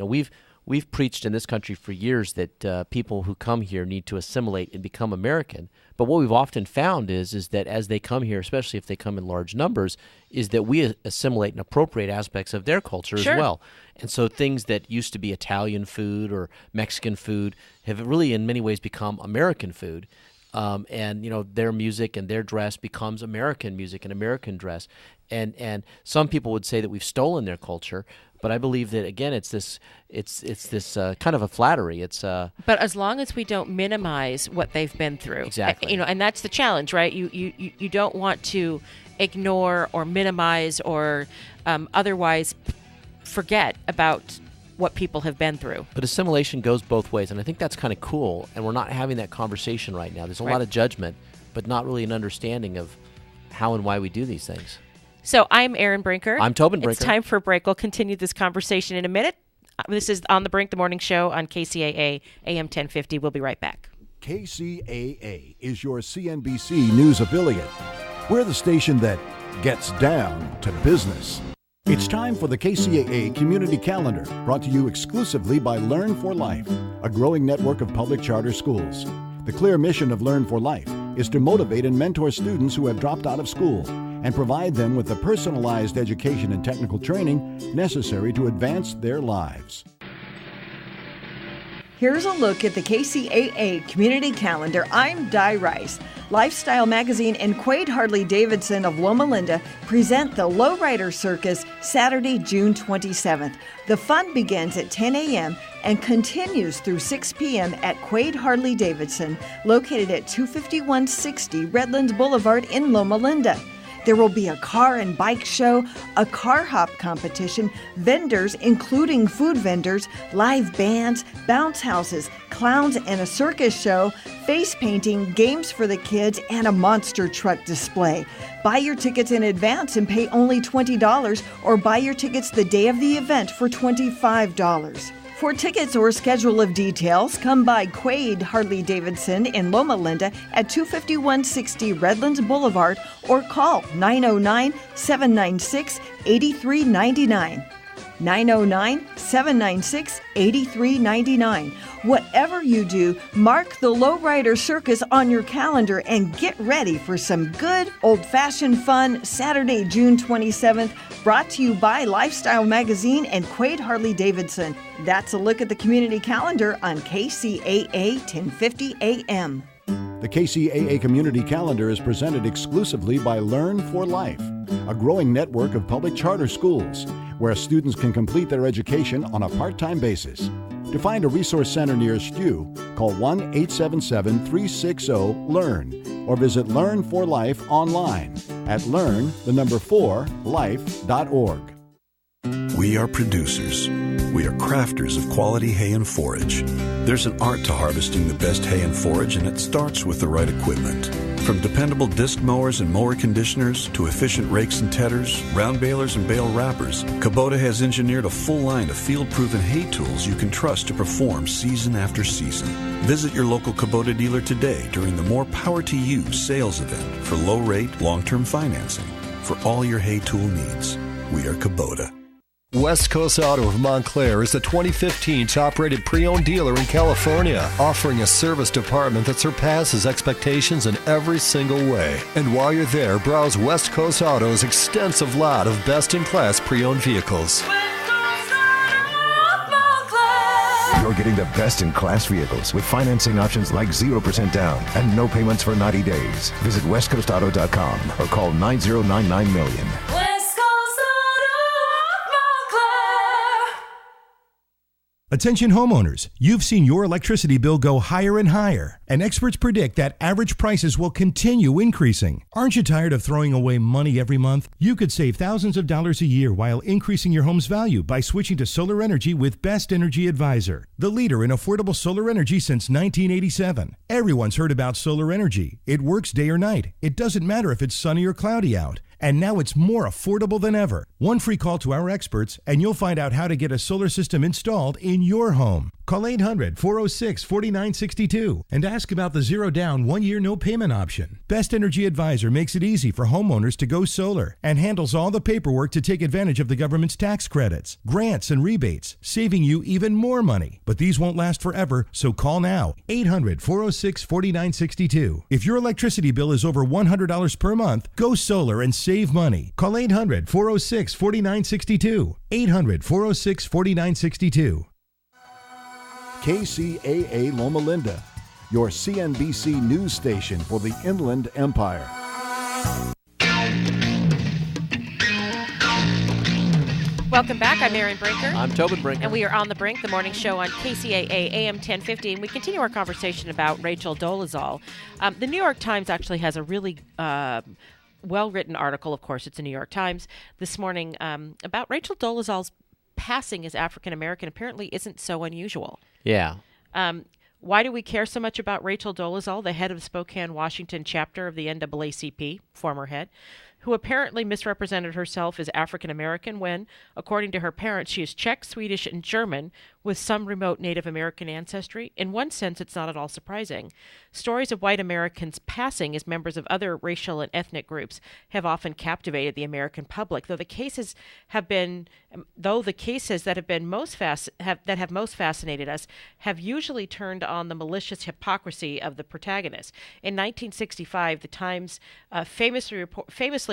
We've preached in this country for years that people who come here need to assimilate and become American. But what we've often found is that as they come here, especially if they come in large numbers, is that we assimilate and appropriate aspects of their culture Sure. as well. And so things that used to be Italian food or Mexican food have really in many ways become American food. And their music and their dress becomes American music and American dress, and some people would say that we've stolen their culture, but I believe that again it's this kind of a flattery. But as long as we don't minimize what they've been through, Exactly. and that's the challenge, right? You don't want to ignore or minimize or otherwise forget about what people have been through. But assimilation goes both ways, and I think that's kind of cool, and we're not having that conversation right now. There's a Right. lot of judgment, but not really an understanding of how and why we do these things. So I'm Erin Brinker. I'm Tobin It's Brinker. time for a break. We'll continue this conversation in a minute. This is On the Brink, the morning show on KCAA, AM 1050. We'll be right back. KCAA is your CNBC news affiliate. We're the station that gets down to business. It's time for the KCAA Community Calendar, brought to you exclusively by Learn for Life, a growing network of public charter schools. The clear mission of Learn for Life is to motivate and mentor students who have dropped out of school and provide them with the personalized education and technical training necessary to advance their lives. Here's a look at the KCAA Community Calendar. I'm Di Rice. Lifestyle Magazine and Quade Harley-Davidson of Loma Linda present the Lowrider Circus Saturday, June 27th. The fun begins at 10 a.m. and continues through 6 p.m. at Quade Harley-Davidson, located at 25160 Redlands Boulevard in Loma Linda. There will be a car and bike show, a car hop competition, vendors including food vendors, live bands, bounce houses, clowns and a circus show, face painting, games for the kids, and a monster truck display. Buy your tickets in advance and pay only $20, or buy your tickets the day of the event for $25. For tickets or schedule of details, come by Quade Harley-Davidson in Loma Linda at 25160 Redlands Boulevard or call 909-796-8399. 909-796-8399. Whatever you do, mark the Lowrider Circus on your calendar and get ready for some good old-fashioned fun Saturday, June 27th, brought to you by Lifestyle Magazine and Quade Harley-Davidson. That's a look at the community calendar on KCAA 1050 AM. The KCAA Community Calendar is presented exclusively by Learn for Life, a growing network of public charter schools where students can complete their education on a part-time basis. To find a resource center nearest you, call 1-877-360-LEARN or visit Learn for Life online at learn4life.org. We are producers. We are crafters of quality hay and forage. There's an art to harvesting the best hay and forage, and it starts with the right equipment. From dependable disc mowers and mower conditioners to efficient rakes and tedders, round balers and bale wrappers, Kubota has engineered a full line of field-proven hay tools you can trust to perform season after season. Visit your local Kubota dealer today during the More Power to You sales event for low-rate, long-term financing. For all your hay tool needs, we are Kubota. West Coast Auto of Montclair is the 2015 top-rated pre-owned dealer in California, offering a service department that surpasses expectations in every single way. And while you're there, browse West Coast Auto's extensive lot of best-in-class pre-owned vehicles. You're getting the best-in-class vehicles with financing options like 0% down and no payments for 90 days. Visit westcoastauto.com or call 9099-million. Attention homeowners, you've seen your electricity bill go higher and higher, and experts predict that average prices will continue increasing. Aren't you tired of throwing away money every month? You could save thousands of dollars a year while increasing your home's value by switching to solar energy with Best Energy Advisor, the leader in affordable solar energy since 1987. Everyone's heard about solar energy. It works day or night. It doesn't matter if it's sunny or cloudy out. And now it's more affordable than ever. One free call to our experts, and you'll find out how to get a solar system installed in your home. Call 800-406-4962 and ask about the 0 down 1 year no payment option. Best Energy Advisor makes it easy for homeowners to go solar and handles all the paperwork to take advantage of the government's tax credits, grants, and rebates, saving you even more money. But these won't last forever, so call now. 800-406-4962. If your electricity bill is over $100 per month, go solar and save money. Call 800-406-4962. 800-406-4962. KCAA Loma Linda, your CNBC news station for the Inland Empire. Welcome back. I'm Erin Brinker. I'm Tobin Brinker. And we are on the Brink, the morning show on KCAA AM 1050. And we continue our conversation about Rachel Dolezal. The New York Times actually has a really well-written article, of course, it's the New York Times, this morning about Rachel Dolezal's passing as African-American apparently isn't so unusual. Yeah. Why do we care so much about Rachel Dolezal, the head of Spokane, Washington chapter of the NAACP, former head, who apparently misrepresented herself as African-American when, according to her parents, she is Czech, Swedish, and German with some remote Native American ancestry? In one sense, it's not at all surprising. Stories of white Americans passing as members of other racial and ethnic groups have often captivated the American public, though the cases that have most fascinated us have usually turned on the malicious hypocrisy of the protagonist. In 1965, the Times famously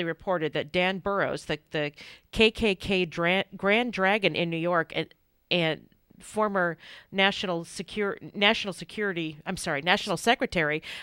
reported that Dan Burroughs, the KKK Grand Dragon in New York, and former National Secretary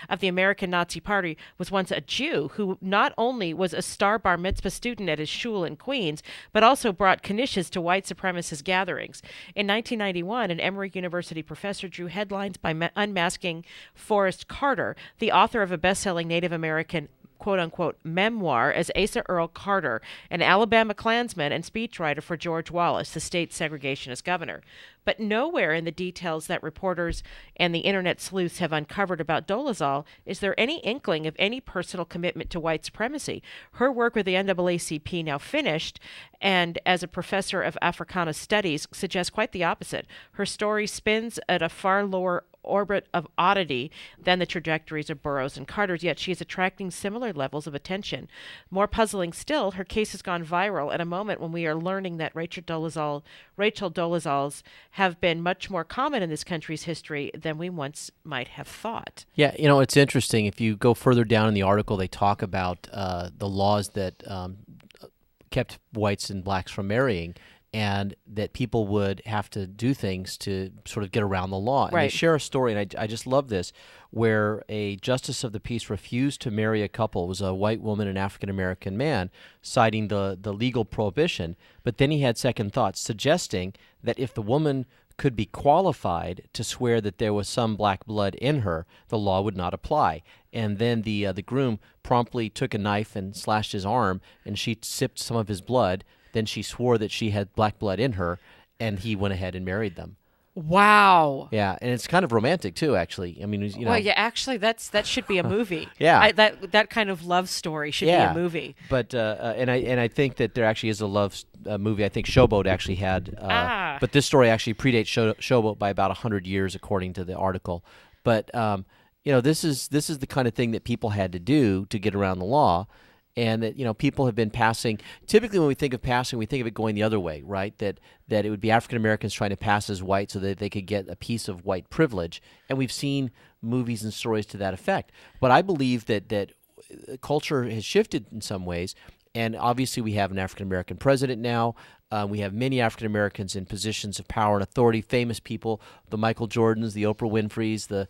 of the American Nazi Party, was once a Jew who not only was a star bar mitzvah student at his shul in Queens, but also brought knishes to white supremacist gatherings. In 1991, an Emory University professor drew headlines by unmasking Forrest Carter, the author of a best-selling Native American quote-unquote memoir, as Asa Earl Carter, an Alabama Klansman and speechwriter for George Wallace, the state's segregationist governor. But nowhere in the details that reporters and the internet sleuths have uncovered about Dolezal is there any inkling of any personal commitment to white supremacy. Her work with the NAACP, now finished, and as a professor of Africana Studies, suggests quite the opposite. Her story spins at a far lower orbit of oddity than the trajectories of Burroughs and Carter's, yet she is attracting similar levels of attention. More puzzling still, her case has gone viral at a moment when we are learning that Rachel Dolezals have been much more common in this country's history than we once might have thought. Yeah, it's interesting. If you go further down in the article, they talk about the laws that kept whites and blacks from marrying, and that people would have to do things to sort of get around the law. And Right. they share a story, and I just love this, where a justice of the peace refused to marry a couple. It was a white woman and African-American man, citing the legal prohibition. But then he had second thoughts, suggesting that if the woman could be qualified to swear that there was some black blood in her, the law would not apply. And then the groom promptly took a knife and slashed his arm, and she sipped some of his blood. Then she swore that she had black blood in her, and he went ahead and married them. Wow. Yeah, and it's kind of romantic too, actually. I mean, Well, yeah, actually, that should be a movie. Yeah. That kind of love story should be a movie. But and I think that there actually is a love movie. I think Showboat actually had. But this story actually predates Showboat by about 100 years, according to the article. But this is the kind of thing that people had to do to get around the law. And that people have been passing. Typically, when we think of passing, we think of it going the other way, right? That it would be African Americans trying to pass as white so that they could get a piece of white privilege. And we've seen movies and stories to that effect. But I believe that culture has shifted in some ways. And obviously, we have an African American president now. We have many African Americans in positions of power and authority, famous people, the Michael Jordans, the Oprah Winfreys, the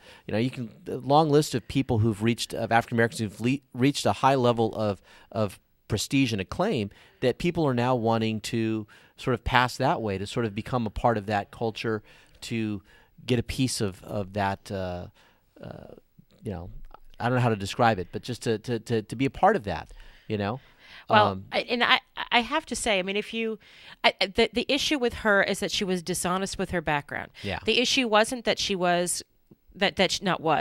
long list of people of African Americans who've reached a high level of prestige and acclaim, that people are now wanting to sort of pass that way, to sort of become a part of that culture, to get a piece of that. I don't know how to describe it, but just to be a part of that. Well, I have to say, I mean, the issue with her is that she was dishonest with her background. Yeah. The issue wasn't that she was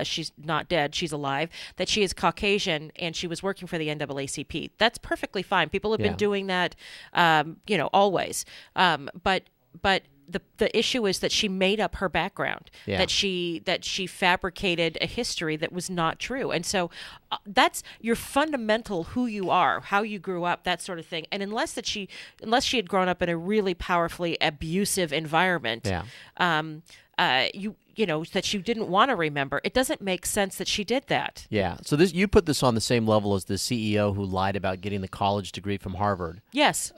she's not dead, she's alive, that she is Caucasian and she was working for the NAACP. That's perfectly fine. People have been doing that, always. But the issue is that she made up her background, that she fabricated a history that was not true. And so that's your fundamental who you are, how you grew up, that sort of thing. And unless she had grown up in a really powerfully abusive environment, that you didn't want to remember, it doesn't make sense that she did that. Yeah. So you put this on the same level as the CEO who lied about getting the college degree from Harvard. Yes.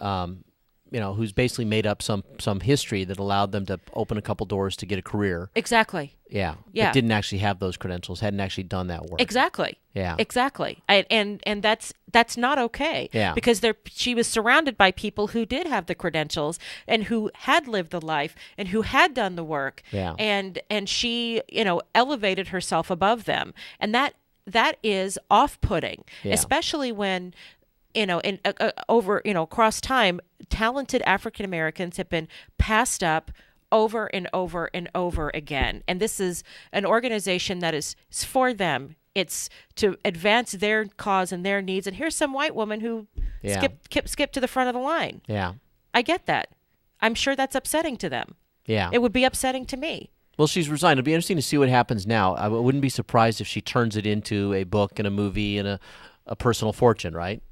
Who's basically made up some history that allowed them to open a couple doors to get a career. Exactly. Yeah. Yeah. But didn't actually have those credentials, hadn't actually done that work. Exactly. Yeah. Exactly. And that's not okay. Yeah. Because she was surrounded by people who did have the credentials and who had lived the life and who had done the work. Yeah. And she, elevated herself above them. And that is off-putting, especially when across time, talented African Americans have been passed up over and over and over again. And this is an organization that is for them. It's to advance their cause and their needs. And here's some white woman who skipped to the front of the line. Yeah. I get that. I'm sure that's upsetting to them. Yeah. It would be upsetting to me. Well, she's resigned. It'll be interesting to see what happens now. I wouldn't be surprised if she turns it into a book and a movie and a personal fortune, right?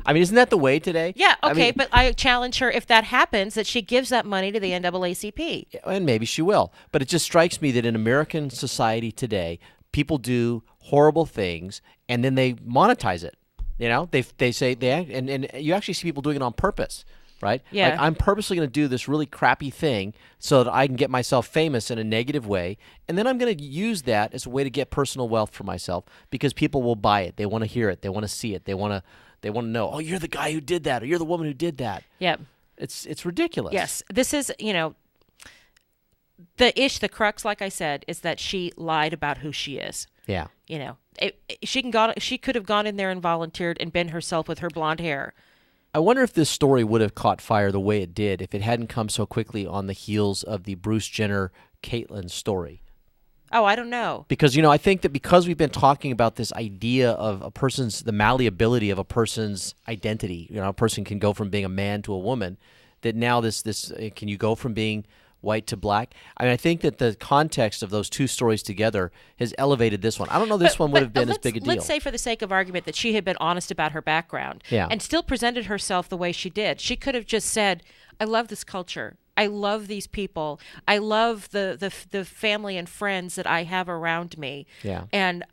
I mean, isn't that the way today? Yeah, okay, but I challenge her, if that happens, that she gives that money to the NAACP. And maybe she will. But it just strikes me that in American society today, people do horrible things and then they monetize it. They say and you actually see people doing it on purpose, right? Yeah. Like, I'm purposely going to do this really crappy thing so that I can get myself famous in a negative way, and then I'm going to use that as a way to get personal wealth for myself because people will buy it. They want to hear it. They want to see it. They want to know, oh, you're the guy who did that, or you're the woman who did that. Yep. It's ridiculous. Yes. This is, the crux, like I said, is that she lied about who she is. Yeah. She could have gone in there and volunteered and been herself with her blonde hair. I wonder if this story would have caught fire the way it did if it hadn't come so quickly on the heels of the Bruce Jenner-Caitlyn story. Oh, I don't know. Because, I think that because we've been talking about this idea of the malleability of a person's identity, a person can go from being a man to a woman, that now this can you go from being white to black. I mean, I think that the context of those two stories together has elevated this one. I don't know this one would have been as big a deal. Let's say for the sake of argument that she had been honest about her background and still presented herself the way she did. She could have just said, I love this culture. I love these people. I love the family and friends that I have around me. Yeah. And,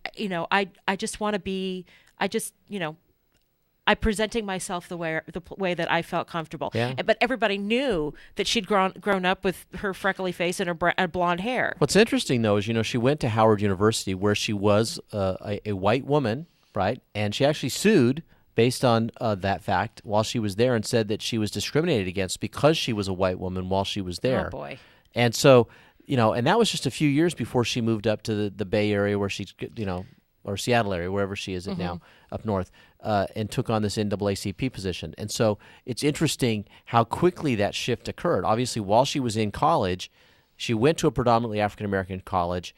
I just want to be, I'm presenting myself the way that I felt comfortable. Yeah. But everybody knew that she'd grown up with her freckly face and her blonde hair. What's interesting, though, is, she went to Howard University where she was a white woman, right? And she actually sued based on that fact while she was there and said that she was discriminated against because she was a white woman while she was there. Oh, boy. And so, and that was just a few years before she moved up to the Bay Area where she's, or Seattle area, wherever she is now, up north, and took on this NAACP position. And so it's interesting how quickly that shift occurred. Obviously, while she was in college, she went to a predominantly African-American college,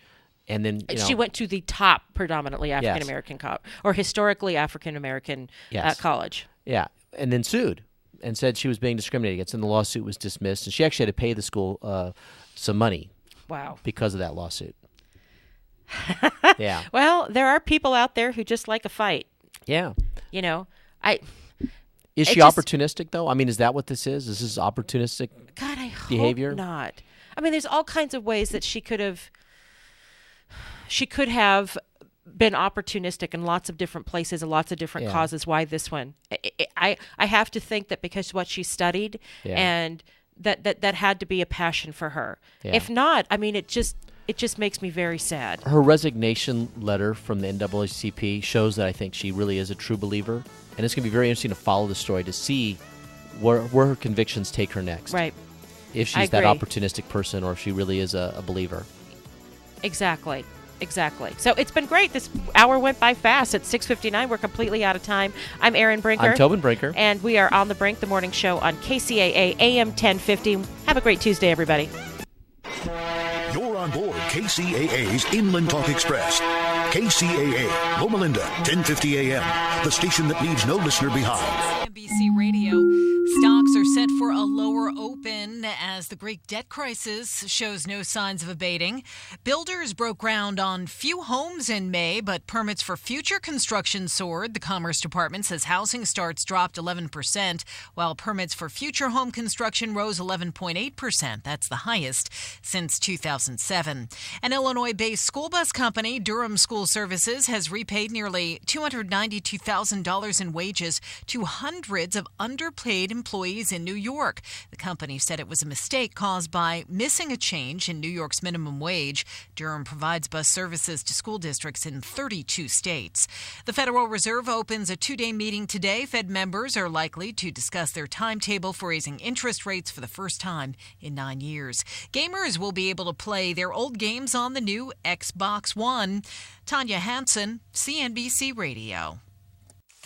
and then she went to the top predominantly African-American college, or historically African-American college. Yeah, and then sued and said she was being discriminated against, and the lawsuit was dismissed, and she actually had to pay the school some money. Wow. Because of that lawsuit. Yeah. Well, there are people out there who just like a fight. Yeah. Is she opportunistic, though? I mean, is that what this is? Is this opportunistic behavior? Hope not. I mean, there's all kinds of ways that she could have been opportunistic in lots of different places and lots of different causes. Why this one? I have to think that because what she studied and that had to be a passion for her. Yeah. If not, I mean, it just makes me very sad. Her resignation letter from the NAACP shows that I think she really is a true believer. And it's going to be very interesting to follow the story to see where her convictions take her next. Right. If she's that opportunistic person or if she really is a believer. Exactly. So it's been great. This hour went by fast. At 6:59, we're completely out of time. I'm Erin Brinker. I'm Tobin Brinker. And we are On the Brink, the morning show on KCAA AM 1050. Have a great Tuesday, everybody. You're on board KCAA's Inland Talk Express. KCAA, Loma Linda, 1050 AM, the station that leaves no listener behind. NBC Radio. Stocks are set for a lower open as the Greek debt crisis shows no signs of abating. Builders broke ground on few homes in May, but permits for future construction soared. The Commerce Department says housing starts dropped 11%, while permits for future home construction rose 11.8%. That's the highest since 2007. An Illinois-based school bus company, Durham School Services, has repaid nearly $292,000 in wages to hundreds of underpaid employees in New York. The company said it was a mistake caused by missing a change in New York's minimum wage. Durham provides bus services to school districts in 32 states. The Federal Reserve opens a two-day meeting today. Fed members are likely to discuss their timetable for raising interest rates for the first time in 9 years. Gamers will be able to play their old games on the new Xbox One. Tanya Hansen, CNBC Radio.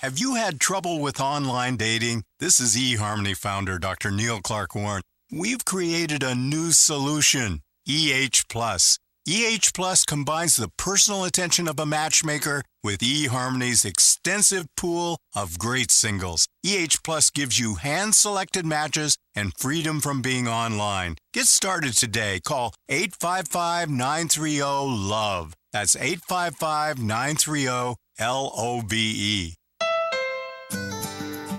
Have you had trouble with online dating? This is eHarmony founder Dr. Neil Clark Warren. We've created a new solution, EH+. EH+ combines the personal attention of a matchmaker with eHarmony's extensive pool of great singles. EH+ gives you hand-selected matches and freedom from being online. Get started today. Call 855-930-LOVE. That's 855-930-LOVE.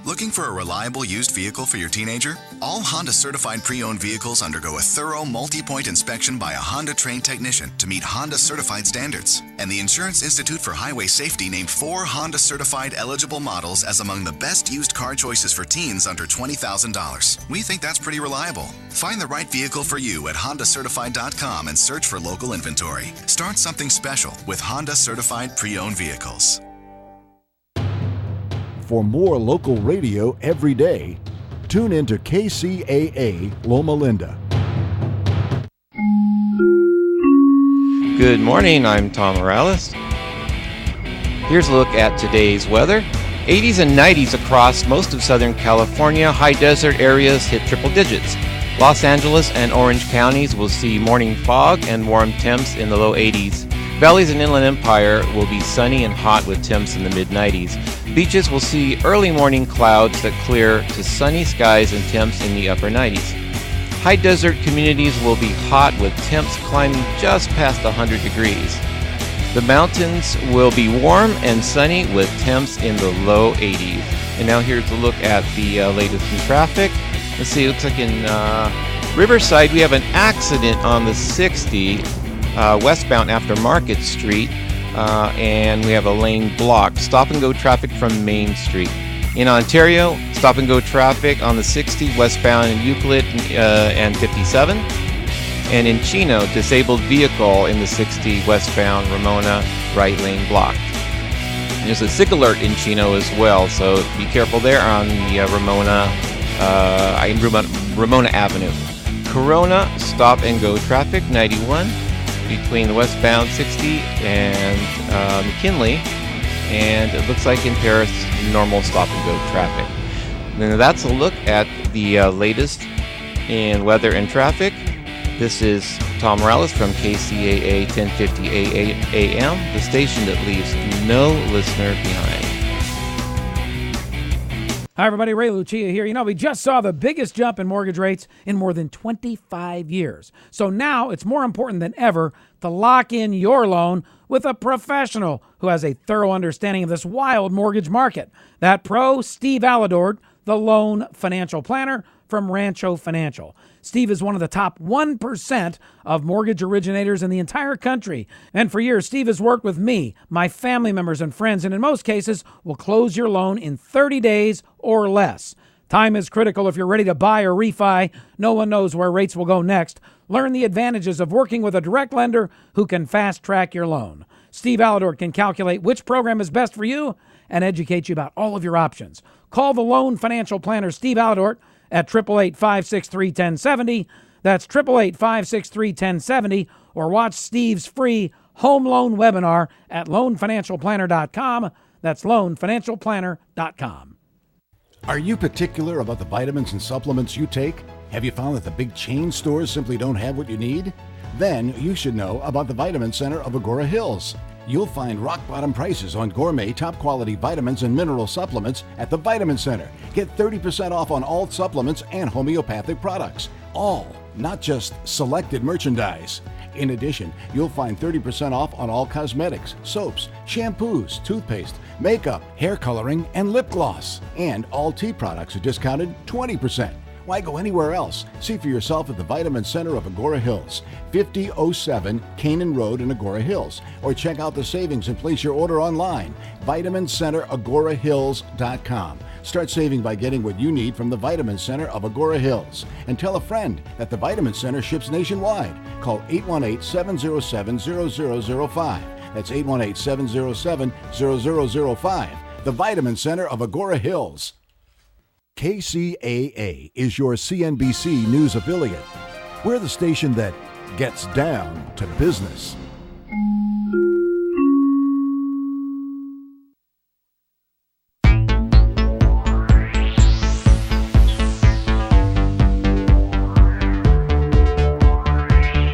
Looking for a reliable used vehicle for your teenager? All Honda certified pre-owned vehicles undergo a thorough multi-point inspection by a Honda-trained technician to meet Honda certified standards. And the Insurance Institute for Highway Safety named 4 Honda certified eligible models as among the best used car choices for teens under $20,000. We think that's pretty reliable. Find the right vehicle for you at HondaCertified.com and search for local inventory. Start something special with Honda certified pre-owned vehicles. For more local radio every day, tune into KCAA Loma Linda. Good morning, I'm Tom Morales. Here's a look at today's weather. 80s and 90s across most of Southern California. High desert areas hit triple digits. Los Angeles and Orange counties will see morning fog and warm temps in the low 80s. Valleys and Inland Empire will be sunny and hot with temps in the mid-90s. Beaches will see early morning clouds that clear to sunny skies and temps in the upper 90s. High desert communities will be hot with temps climbing just past 100 degrees. The mountains will be warm and sunny with temps in the low 80s. And now here's a look at the latest in traffic. Let's see, it looks like in Riverside we have an accident on the 60 westbound after Market Street, and we have a lane blocked. Stop and go traffic from Main Street. In Ontario, stop and go traffic on the 60 westbound in Euclid and 57. And in Chino, disabled vehicle in the 60 westbound Ramona, right lane blocked. And there's a sick alert in Chino as well, so be careful there on the Ramona Avenue. Corona, stop and go traffic 91 between the westbound 60 and McKinley, and it looks like in Paris, normal stop and go traffic. And that's a look at the latest in weather and traffic. This is Tom Morales from KCAA 1050 AM, the station that leaves no listener behind. Hi, everybody. Ray Lucia here. You know, we just saw the biggest jump in mortgage rates in more than 25 years. So now it's more important than ever to lock in your loan with a professional who has a thorough understanding of this wild mortgage market. That pro, Steve Alador, the loan financial planner from Rancho Financial. Steve is one of the top 1% of mortgage originators in the entire country. And for years, Steve has worked with me, my family members and friends, and in most cases will close your loan in 30 days or less. Time is critical if you're ready to buy or refi. No one knows where rates will go next. Learn the advantages of working with a direct lender who can fast-track your loan. Steve Alador can calculate which program is best for you and educate you about all of your options. Call the loan financial planner, Steve Alador, at 888-563-1070. That's 888-563-1070. Or watch Steve's free home loan webinar at loanfinancialplanner.com. That's loanfinancialplanner.com. Are you particular about the vitamins and supplements you take? Have you found that the big chain stores simply don't have what you need? Then you should know about the Vitamin Center of Agora Hills. You'll find rock-bottom prices on gourmet, top-quality vitamins and mineral supplements at the Vitamin Center. Get 30% off on all supplements and homeopathic products. All, not just selected merchandise. In addition, you'll find 30% off on all cosmetics, soaps, shampoos, toothpaste, makeup, hair coloring, and lip gloss. And all tea products are discounted 20%. Why go anywhere else? See for yourself at the Vitamin Center of Agora Hills, 5007 Canaan Road in Agora Hills. Or check out the savings and place your order online, VitaminCenterAgoraHills.com. Start saving by getting what you need from the Vitamin Center of Agora Hills. And tell a friend that the Vitamin Center ships nationwide. Call 818-707-0005. That's 818-707-0005. The Vitamin Center of Agora Hills. KCAA is your CNBC News affiliate. We're the station that gets down to business.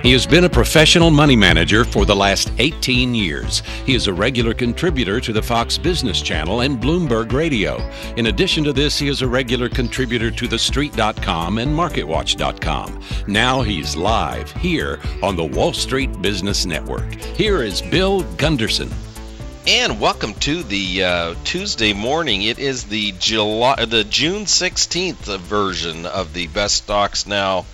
He has been a professional money manager for the last 18 years. He is a regular contributor to the Fox Business Channel and Bloomberg Radio. In addition to this, he is a regular contributor to TheStreet.com and MarketWatch.com. Now he's live here on the Wall Street Business Network. Here is Bill Gunderson. And welcome to the Tuesday morning. It is the June 16th version of the Best Stocks Now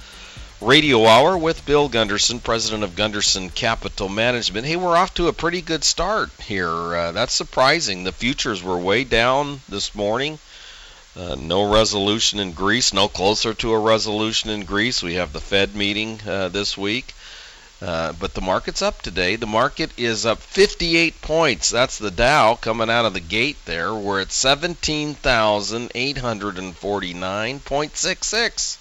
Radio Hour with Bill Gunderson, president of Gunderson Capital Management. Hey, we're off to a pretty good start here. That's surprising. The futures were way down this morning. No resolution in Greece, no closer to a resolution in Greece. We have the Fed meeting this week. But the market's up today. The market is up 58 points. That's the Dow coming out of the gate there. We're at 17,849.66.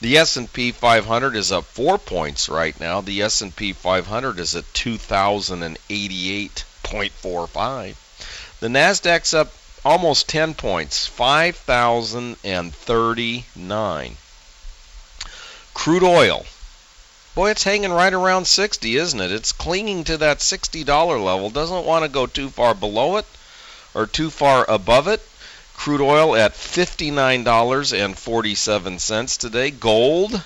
The S&P 500 is up 4 points right now. The S&P 500 is at 2,088.45. The Nasdaq's up almost 10 points, 5,039. Crude oil. Boy, it's hanging right around 60, isn't it? It's clinging to that $60 level. Doesn't want to go too far below it or too far above it. Crude oil at $59.47 today. Gold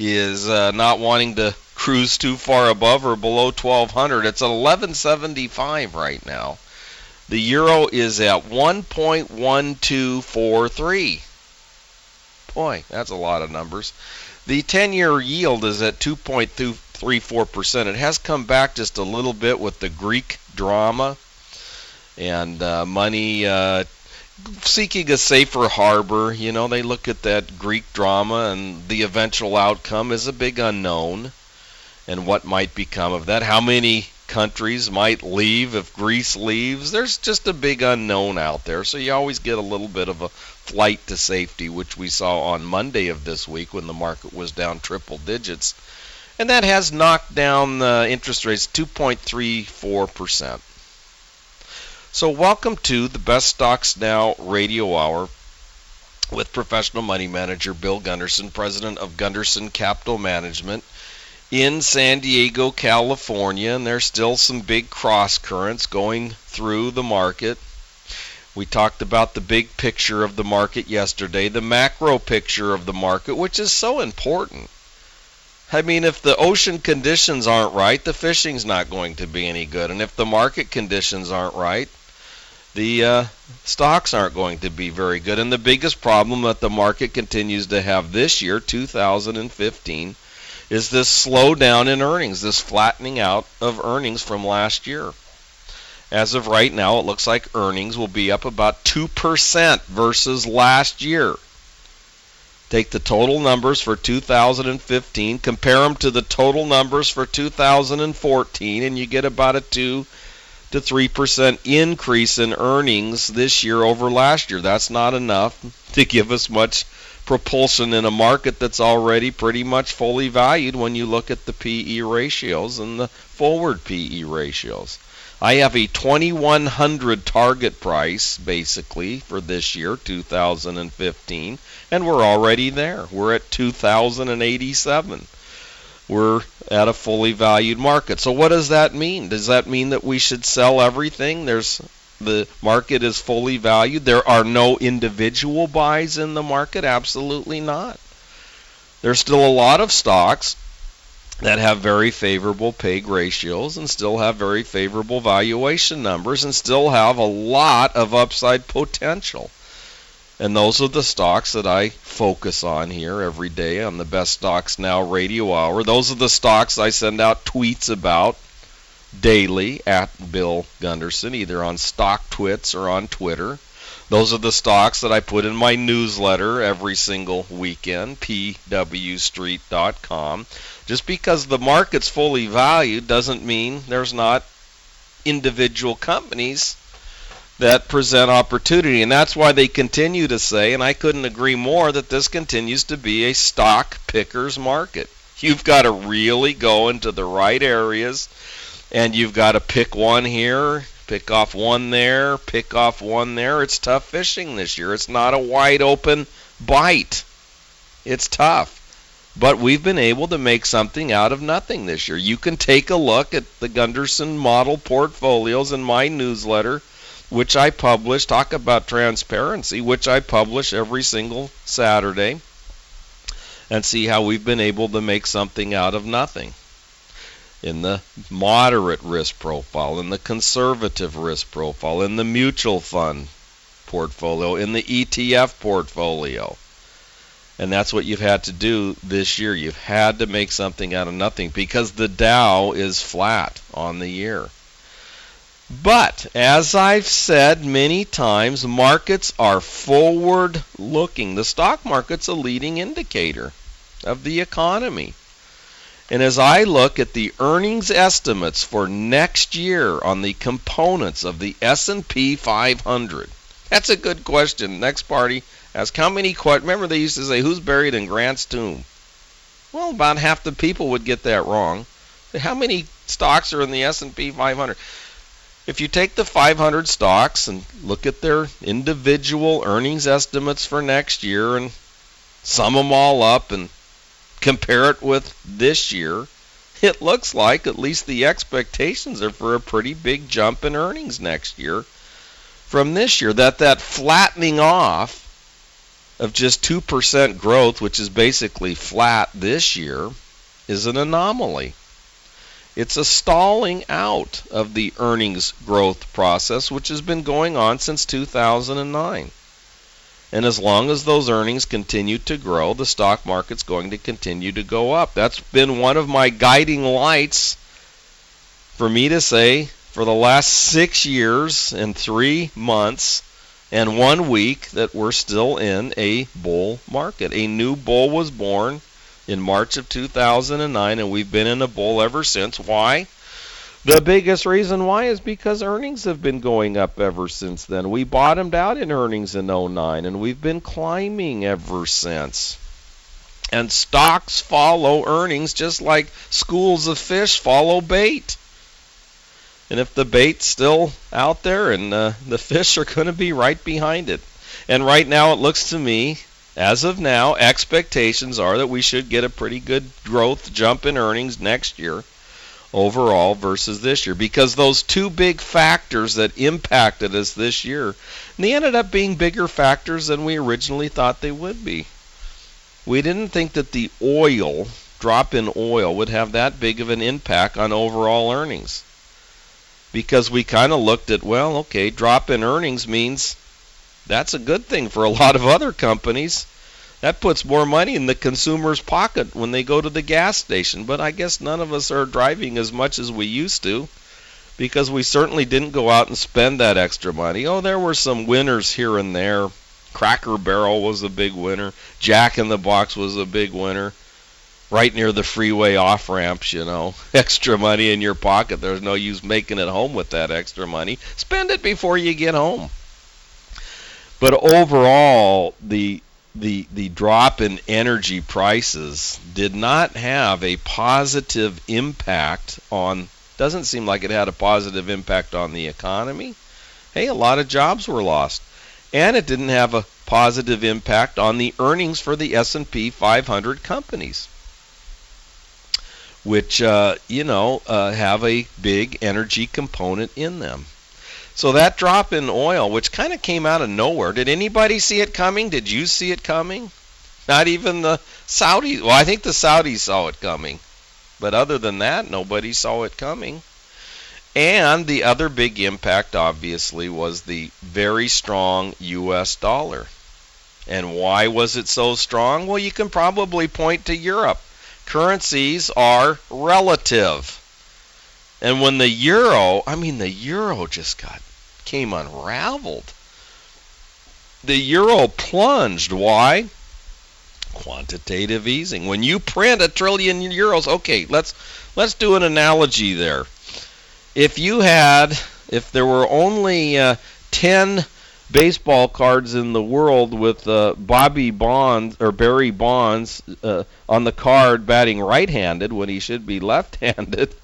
is not wanting to cruise too far above or below 1200. It's at 1175 right now. The euro is at 1.1243. Boy, that's a lot of numbers. The 10-year yield is at 2.34%. It has come back just a little bit with the Greek drama and money seeking a safer harbor. You know, they look at that Greek drama, and the eventual outcome is a big unknown. And what might become of that? How many countries might leave if Greece leaves? There's just a big unknown out there. So you always get a little bit of a flight to safety, which we saw on Monday of this week when the market was down triple digits. And that has knocked down interest rates 2.34%. So welcome to the Best Stocks Now Radio Hour with professional money manager Bill Gunderson, president of Gunderson Capital Management in San Diego, California. And there's still some big cross currents going through the market. We talked about the big picture of the market yesterday, the macro picture of the market, which is so important. I mean, if the ocean conditions aren't right, the fishing's not going to be any good. And if the market conditions aren't right, the stocks aren't going to be very good. And the biggest problem that the market continues to have this year, 2015, is this slowdown in earnings, this flattening out of earnings from last year. As of right now, it looks like earnings will be up about 2% versus last year. Take the total numbers for 2015, compare them to the total numbers for 2014, and you get about a 2 to 3% increase in earnings this year over last year. That's not enough to give us much propulsion in a market that's already pretty much fully valued when you look at the PE ratios and the forward PE ratios. I have a 2100 target price basically for this year, 2015, and we're already there. We're at 2087. We're at a fully valued market. So what does that mean? Does that mean that we should sell everything? The market is fully valued. There are no individual buys in the market? Absolutely not. There's still a lot of stocks that have very favorable PEG ratios and still have very favorable valuation numbers and still have a lot of upside potential. And those are the stocks that I focus on here every day on the Best Stocks Now Radio Hour. Those are the stocks I send out tweets about daily at Bill Gunderson, either on StockTwits or on Twitter. Those are the stocks that I put in my newsletter every single weekend, pwstreet.com. Just because the market's fully valued doesn't mean there's not individual companies that present opportunity. And that's why they continue to say, and I couldn't agree more, that this continues to be a stock picker's market. You've got to really go into the right areas, and you've got to pick one here, pick off one there, pick off one there. It's tough fishing this year. It's not a wide open bite. It's tough. But we've been able to make something out of nothing this year. You can take a look at the Gunderson model portfolios in my newsletter, which I publish, talk about transparency, which I publish every single Saturday, and see how we've been able to make something out of nothing. In the moderate risk profile, in the conservative risk profile, in the mutual fund portfolio, in the ETF portfolio. And that's what you've had to do this year. You've had to make something out of nothing because the Dow is flat on the year. But, as I've said many times, markets are forward-looking. The stock market's a leading indicator of the economy. And as I look at the earnings estimates for next year on the components of the S&P 500, that's a good question. Next party asks, how many, remember they used to say, who's buried in Grant's tomb? Well, about half the people would get that wrong. How many stocks are in the S&P 500? If you take the 500 stocks and look at their individual earnings estimates for next year and sum them all up and compare it with this year, it looks like at least the expectations are for a pretty big jump in earnings next year from this year. That flattening off of just 2% growth, which is basically flat this year, is an anomaly. It's a stalling out of the earnings growth process, which has been going on since 2009. And as long as those earnings continue to grow, the stock market's going to continue to go up. That's been one of my guiding lights for me to say for the last 6 years and 3 months and 1 week that we're still in a bull market. A new bull was born in March of 2009, and we've been in a bull ever since. Why? The biggest reason why is because earnings have been going up ever since then. We bottomed out in earnings in 2009, and we've been climbing ever since. And stocks follow earnings just like schools of fish follow bait. And if the bait's still out there, and the fish are going to be right behind it. And right now it looks to me, as of now, expectations are that we should get a pretty good growth jump in earnings next year overall versus this year, because those two big factors that impacted us this year, they ended up being bigger factors than we originally thought they would be. We didn't think that the drop in oil would have that big of an impact on overall earnings, because we kind of looked at, well, okay, drop in earnings means that's a good thing for a lot of other companies. That puts more money in the consumer's pocket when they go to the gas station. But I guess none of us are driving as much as we used to, because we certainly didn't go out and spend that extra money. Oh, there were some winners here and there. Cracker Barrel was a big winner. Jack in the Box was a big winner. Right near the freeway off-ramps, extra money in your pocket. There's no use making it home with that extra money. Spend it before you get home. But overall, the drop in energy prices did not have a positive impact on, doesn't seem like it had a positive impact on the economy. Hey, a lot of jobs were lost. And it didn't have a positive impact on the earnings for the S&P 500 companies, which, have a big energy component in them. So that drop in oil, which kind of came out of nowhere, did anybody see it coming? Did you see it coming? Not even the Saudis. Well, I think the Saudis saw it coming. But other than that, nobody saw it coming. And the other big impact, obviously, was the very strong U.S. dollar. And why was it so strong? Well, you can probably point to Europe. Currencies are relative. And when the euro just came unraveled. The euro plunged. Why? Quantitative easing. When you print 1 trillion euros, okay, let's do an analogy there. If there were only 10 baseball cards in the world with Barry Bonds on the card batting right-handed when he should be left-handed,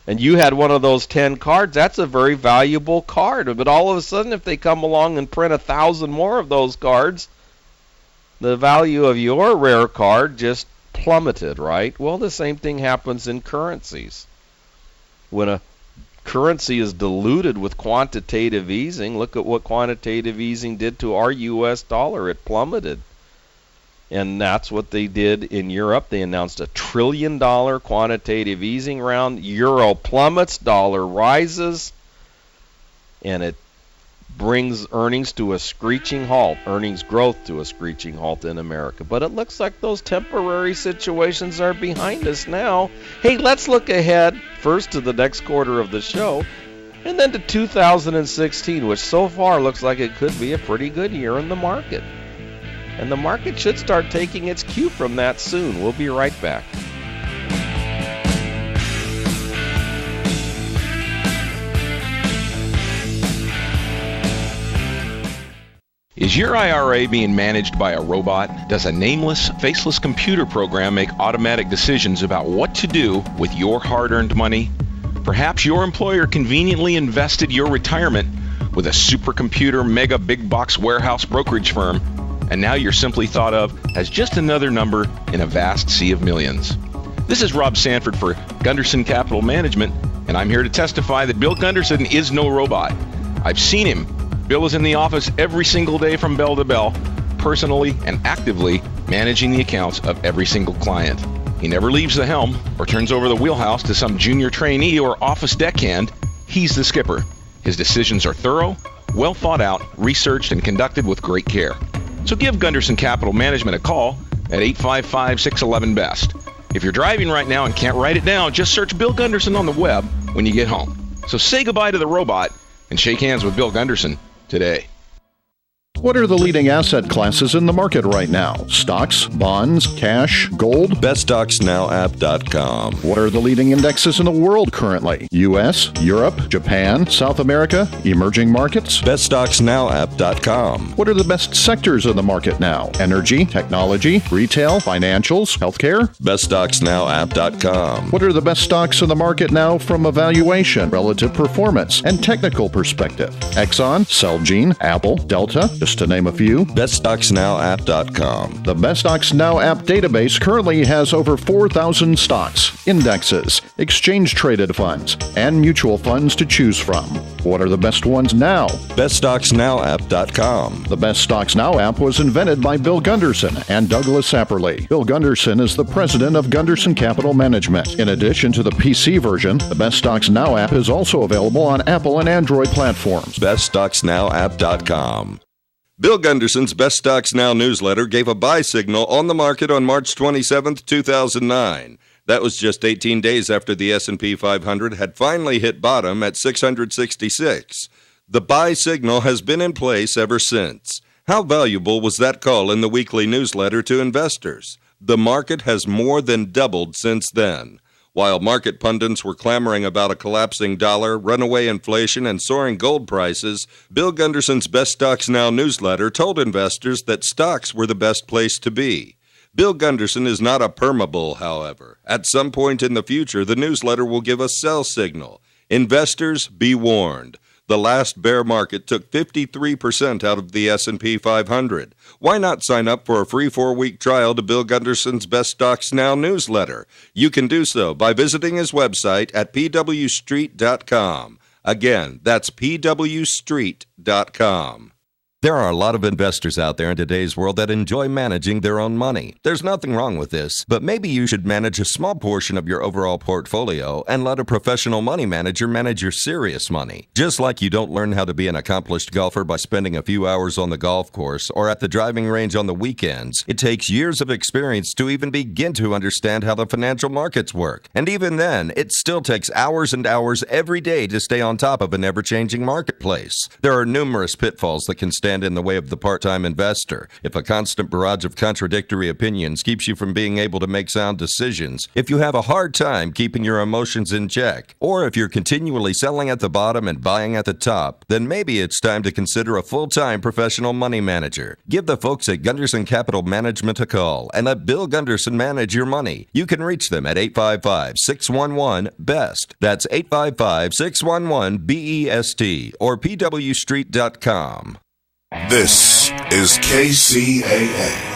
and you had one of those 10 cards, that's a very valuable card. But all of a sudden, if they come along and print 1,000 more of those cards, the value of your rare card just plummeted, right? Well, the same thing happens in currencies. When a currency is diluted with quantitative easing, look at what quantitative easing did to our U.S. dollar. It plummeted. And that's what they did in Europe. They announced $1 trillion quantitative easing round. Euro plummets, dollar rises, and it brings earnings to a screeching halt, earnings growth to a screeching halt in America. But it looks like those temporary situations are behind us now. Hey, let's look ahead first to the next quarter of the show, and then to 2016, which so far looks like it could be a pretty good year in the market. And the market should start taking its cue from that soon. We'll be right back. Is your IRA being managed by a robot? Does a nameless, faceless computer program make automatic decisions about what to do with your hard-earned money? Perhaps your employer conveniently invested your retirement with a supercomputer mega big box warehouse brokerage firm, and now you're simply thought of as just another number in a vast sea of millions. This is Rob Sanford for Gunderson Capital Management, and I'm here to testify that Bill Gunderson is no robot. I've seen him. Bill is in the office every single day from bell to bell, personally and actively managing the accounts of every single client. He never leaves the helm or turns over the wheelhouse to some junior trainee or office deckhand. He's the skipper. His decisions are thorough, well thought out, researched, and conducted with great care. So give Gunderson Capital Management a call at 855-611-BEST. If you're driving right now and can't write it down, just search Bill Gunderson on the web when you get home. So say goodbye to the robot and shake hands with Bill Gunderson today. What are the leading asset classes in the market right now? Stocks, bonds, cash, gold? BestStocksNowApp.com. What are the leading indexes in the world currently? U.S., Europe, Japan, South America, emerging markets? BestStocksNowApp.com. What are the best sectors in the market now? Energy, technology, retail, financials, healthcare? BestStocksNowApp.com. What are the best stocks in the market now from a valuation, relative performance, and technical perspective? Exxon, Celgene, Apple, Delta, just to name a few. BestStocksNowApp.com. The Best Stocks Now app database currently has over 4,000 stocks, indexes, exchange-traded funds, and mutual funds to choose from. What are the best ones now? BestStocksNowApp.com. The Best Stocks Now app was invented by Bill Gunderson and Douglas Apperly. Bill Gunderson is the president of Gunderson Capital Management. In addition to the PC version, the Best Stocks Now app is also available on Apple and Android platforms. BestStocksNowApp.com. Bill Gunderson's Best Stocks Now newsletter gave a buy signal on the market on March 27, 2009. That was just 18 days after the S&P 500 had finally hit bottom at 666. The buy signal has been in place ever since. How valuable was that call in the weekly newsletter to investors? The market has more than doubled since then. While market pundits were clamoring about a collapsing dollar, runaway inflation, and soaring gold prices, Bill Gunderson's Best Stocks Now newsletter told investors that stocks were the best place to be. Bill Gunderson is not a permabull, however. At some point in the future, the newsletter will give a sell signal. Investors, be warned. The last bear market took 53% out of the S&P 500. Why not sign up for a free 4-week trial to Bill Gunderson's Best Stocks Now newsletter? You can do so by visiting his website at pwstreet.com. Again, that's pwstreet.com. There are a lot of investors out there in today's world that enjoy managing their own money. There's nothing wrong with this, but maybe you should manage a small portion of your overall portfolio and let a professional money manager manage your serious money. Just like you don't learn how to be an accomplished golfer by spending a few hours on the golf course or at the driving range on the weekends, it takes years of experience to even begin to understand how the financial markets work. And even then, it still takes hours and hours every day to stay on top of an ever-changing marketplace. There are numerous pitfalls that can stand in the way of the part-time investor. If a constant barrage of contradictory opinions keeps you from being able to make sound decisions, if you have a hard time keeping your emotions in check, or if you're continually selling at the bottom and buying at the top, then maybe it's time to consider a full-time professional money manager. Give the folks at Gunderson Capital Management a call and let Bill Gunderson manage your money. You can reach them at 855-611-BEST. That's 855-611-BEST or pwstreet.com. This is KCAA.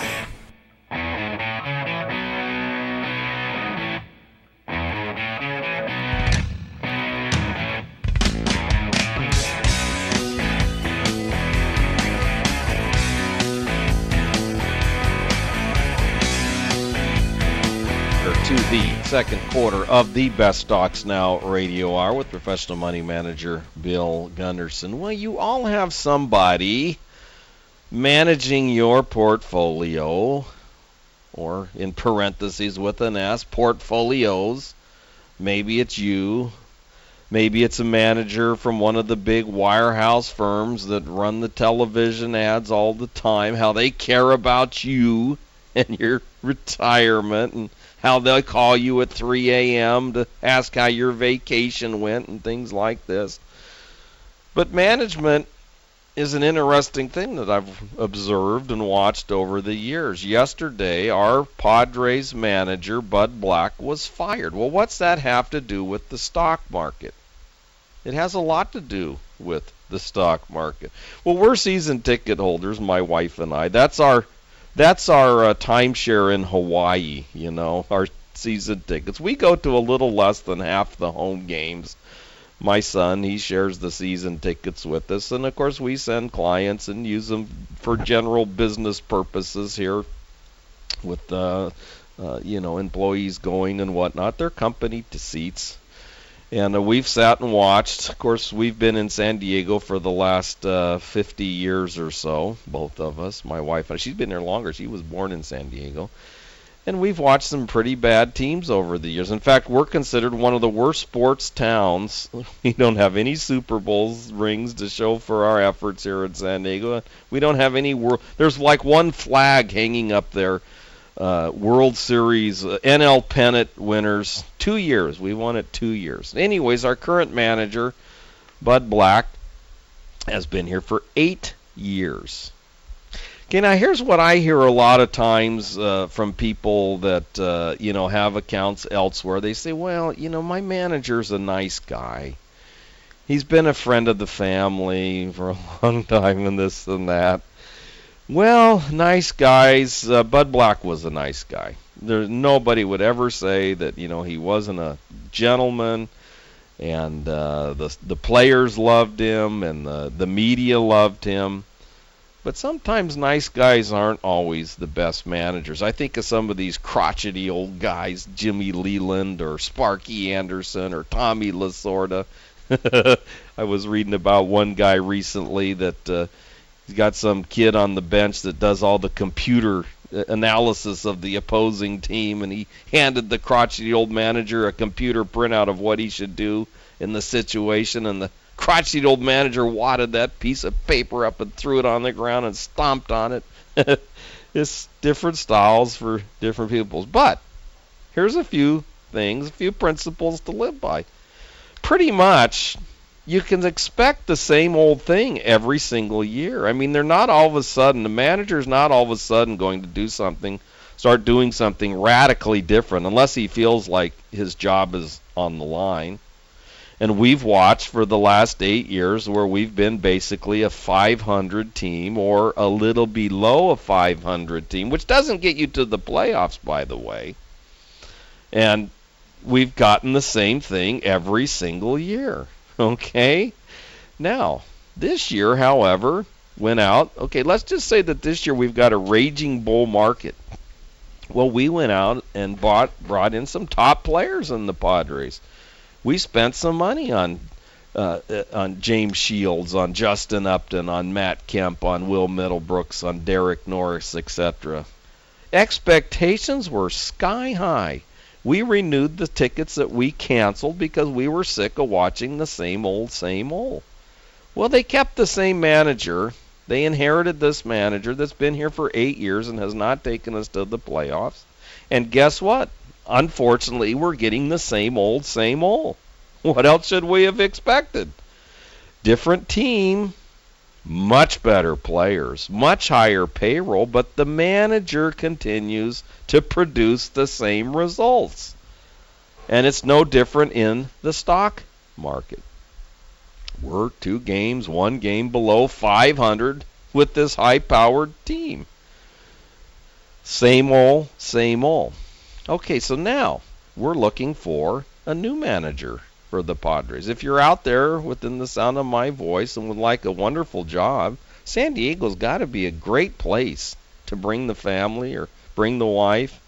To the second quarter of the Best Stocks Now radio hour with professional money manager Bill Gunderson. Well, you all have somebody managing your portfolio, or in parentheses with an S, portfolios. Maybe it's you. Maybe it's a manager from one of the big wirehouse firms that run the television ads all the time, how they care about you and your retirement, and how they'll call you at 3 a.m. to ask how your vacation went and things like this. But management is an interesting thing that I've observed and watched over the years. Yesterday, our Padres manager, Bud Black, was fired. Well, what's that have to do with the stock market? It has a lot to do with the stock market. Well, we're season ticket holders, my wife and I. That's our timeshare in Hawaii, our season tickets. We go to a little less than half the home games. my son, he shares the season tickets with us, and of course we send clients and use them for general business purposes here with employees going and whatnot. They're company seats. And we've sat and watched. Of course, we've been in San Diego for the last 50 years or so, both of us. My wife, she's been there longer. She was born in San Diego. And we've watched some pretty bad teams over the years. In fact, we're considered one of the worst sports towns. We don't have any Super Bowls rings to show for our efforts here in San Diego. We don't have any there's like one flag hanging up there. World Series, NL pennant winners, 2 years. We won it 2 years. Anyways, our current manager, Bud Black, has been here for 8 years. Okay, now here's what I hear a lot of times from people that, have accounts elsewhere. They say, well, my manager's a nice guy. He's been a friend of the family for a long time and this and that. Well, nice guys. Bud Black was a nice guy. Nobody would ever say that, he wasn't a gentleman, and the players loved him, and the media loved him. But sometimes nice guys aren't always the best managers. I think of some of these crotchety old guys, Jimmy Leland or Sparky Anderson or Tommy Lasorda. I was reading about one guy recently that he's got some kid on the bench that does all the computer analysis of the opposing team, and he handed the crotchety old manager a computer printout of what he should do in the situation, and the crotchety old manager wadded that piece of paper up and threw it on the ground and stomped on it. It's different styles for different people. But here's a few things, a few principles to live by. Pretty much, you can expect the same old thing every single year. I mean, they're not all of a sudden, the manager's not all of a sudden going to start doing something radically different unless he feels like his job is on the line. And we've watched for the last 8 years where we've been basically a 500 team or a little below a 500 team, which doesn't get you to the playoffs, by the way. And we've gotten the same thing every single year. Okay? Now, this year, however, went out. Okay, let's just say that this year we've got a raging bull market. Well, we went out and brought in some top players in the Padres. We spent some money on James Shields, on Justin Upton, on Matt Kemp, on Will Middlebrooks, on Derek Norris, etc. Expectations were sky high. We renewed the tickets that we canceled because we were sick of watching the same old, same old. Well, they kept the same manager. They inherited this manager that's been here for 8 years and has not taken us to the playoffs. And guess what? Unfortunately, we're getting the same old, same old. What else should we have expected? Different team, much better players, much higher payroll, but the manager continues to produce the same results. And it's no different in the stock market. We're 2 games, 1 game below 500 with this high-powered team. Same old, same old. Okay, so now we're looking for a new manager for the Padres. If you're out there within the sound of my voice and would like a wonderful job, San Diego's got to be a great place to bring the family or bring the wife,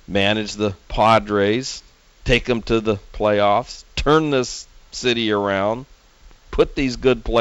manage the Padres, take them to the playoffs, turn this city around, put these good players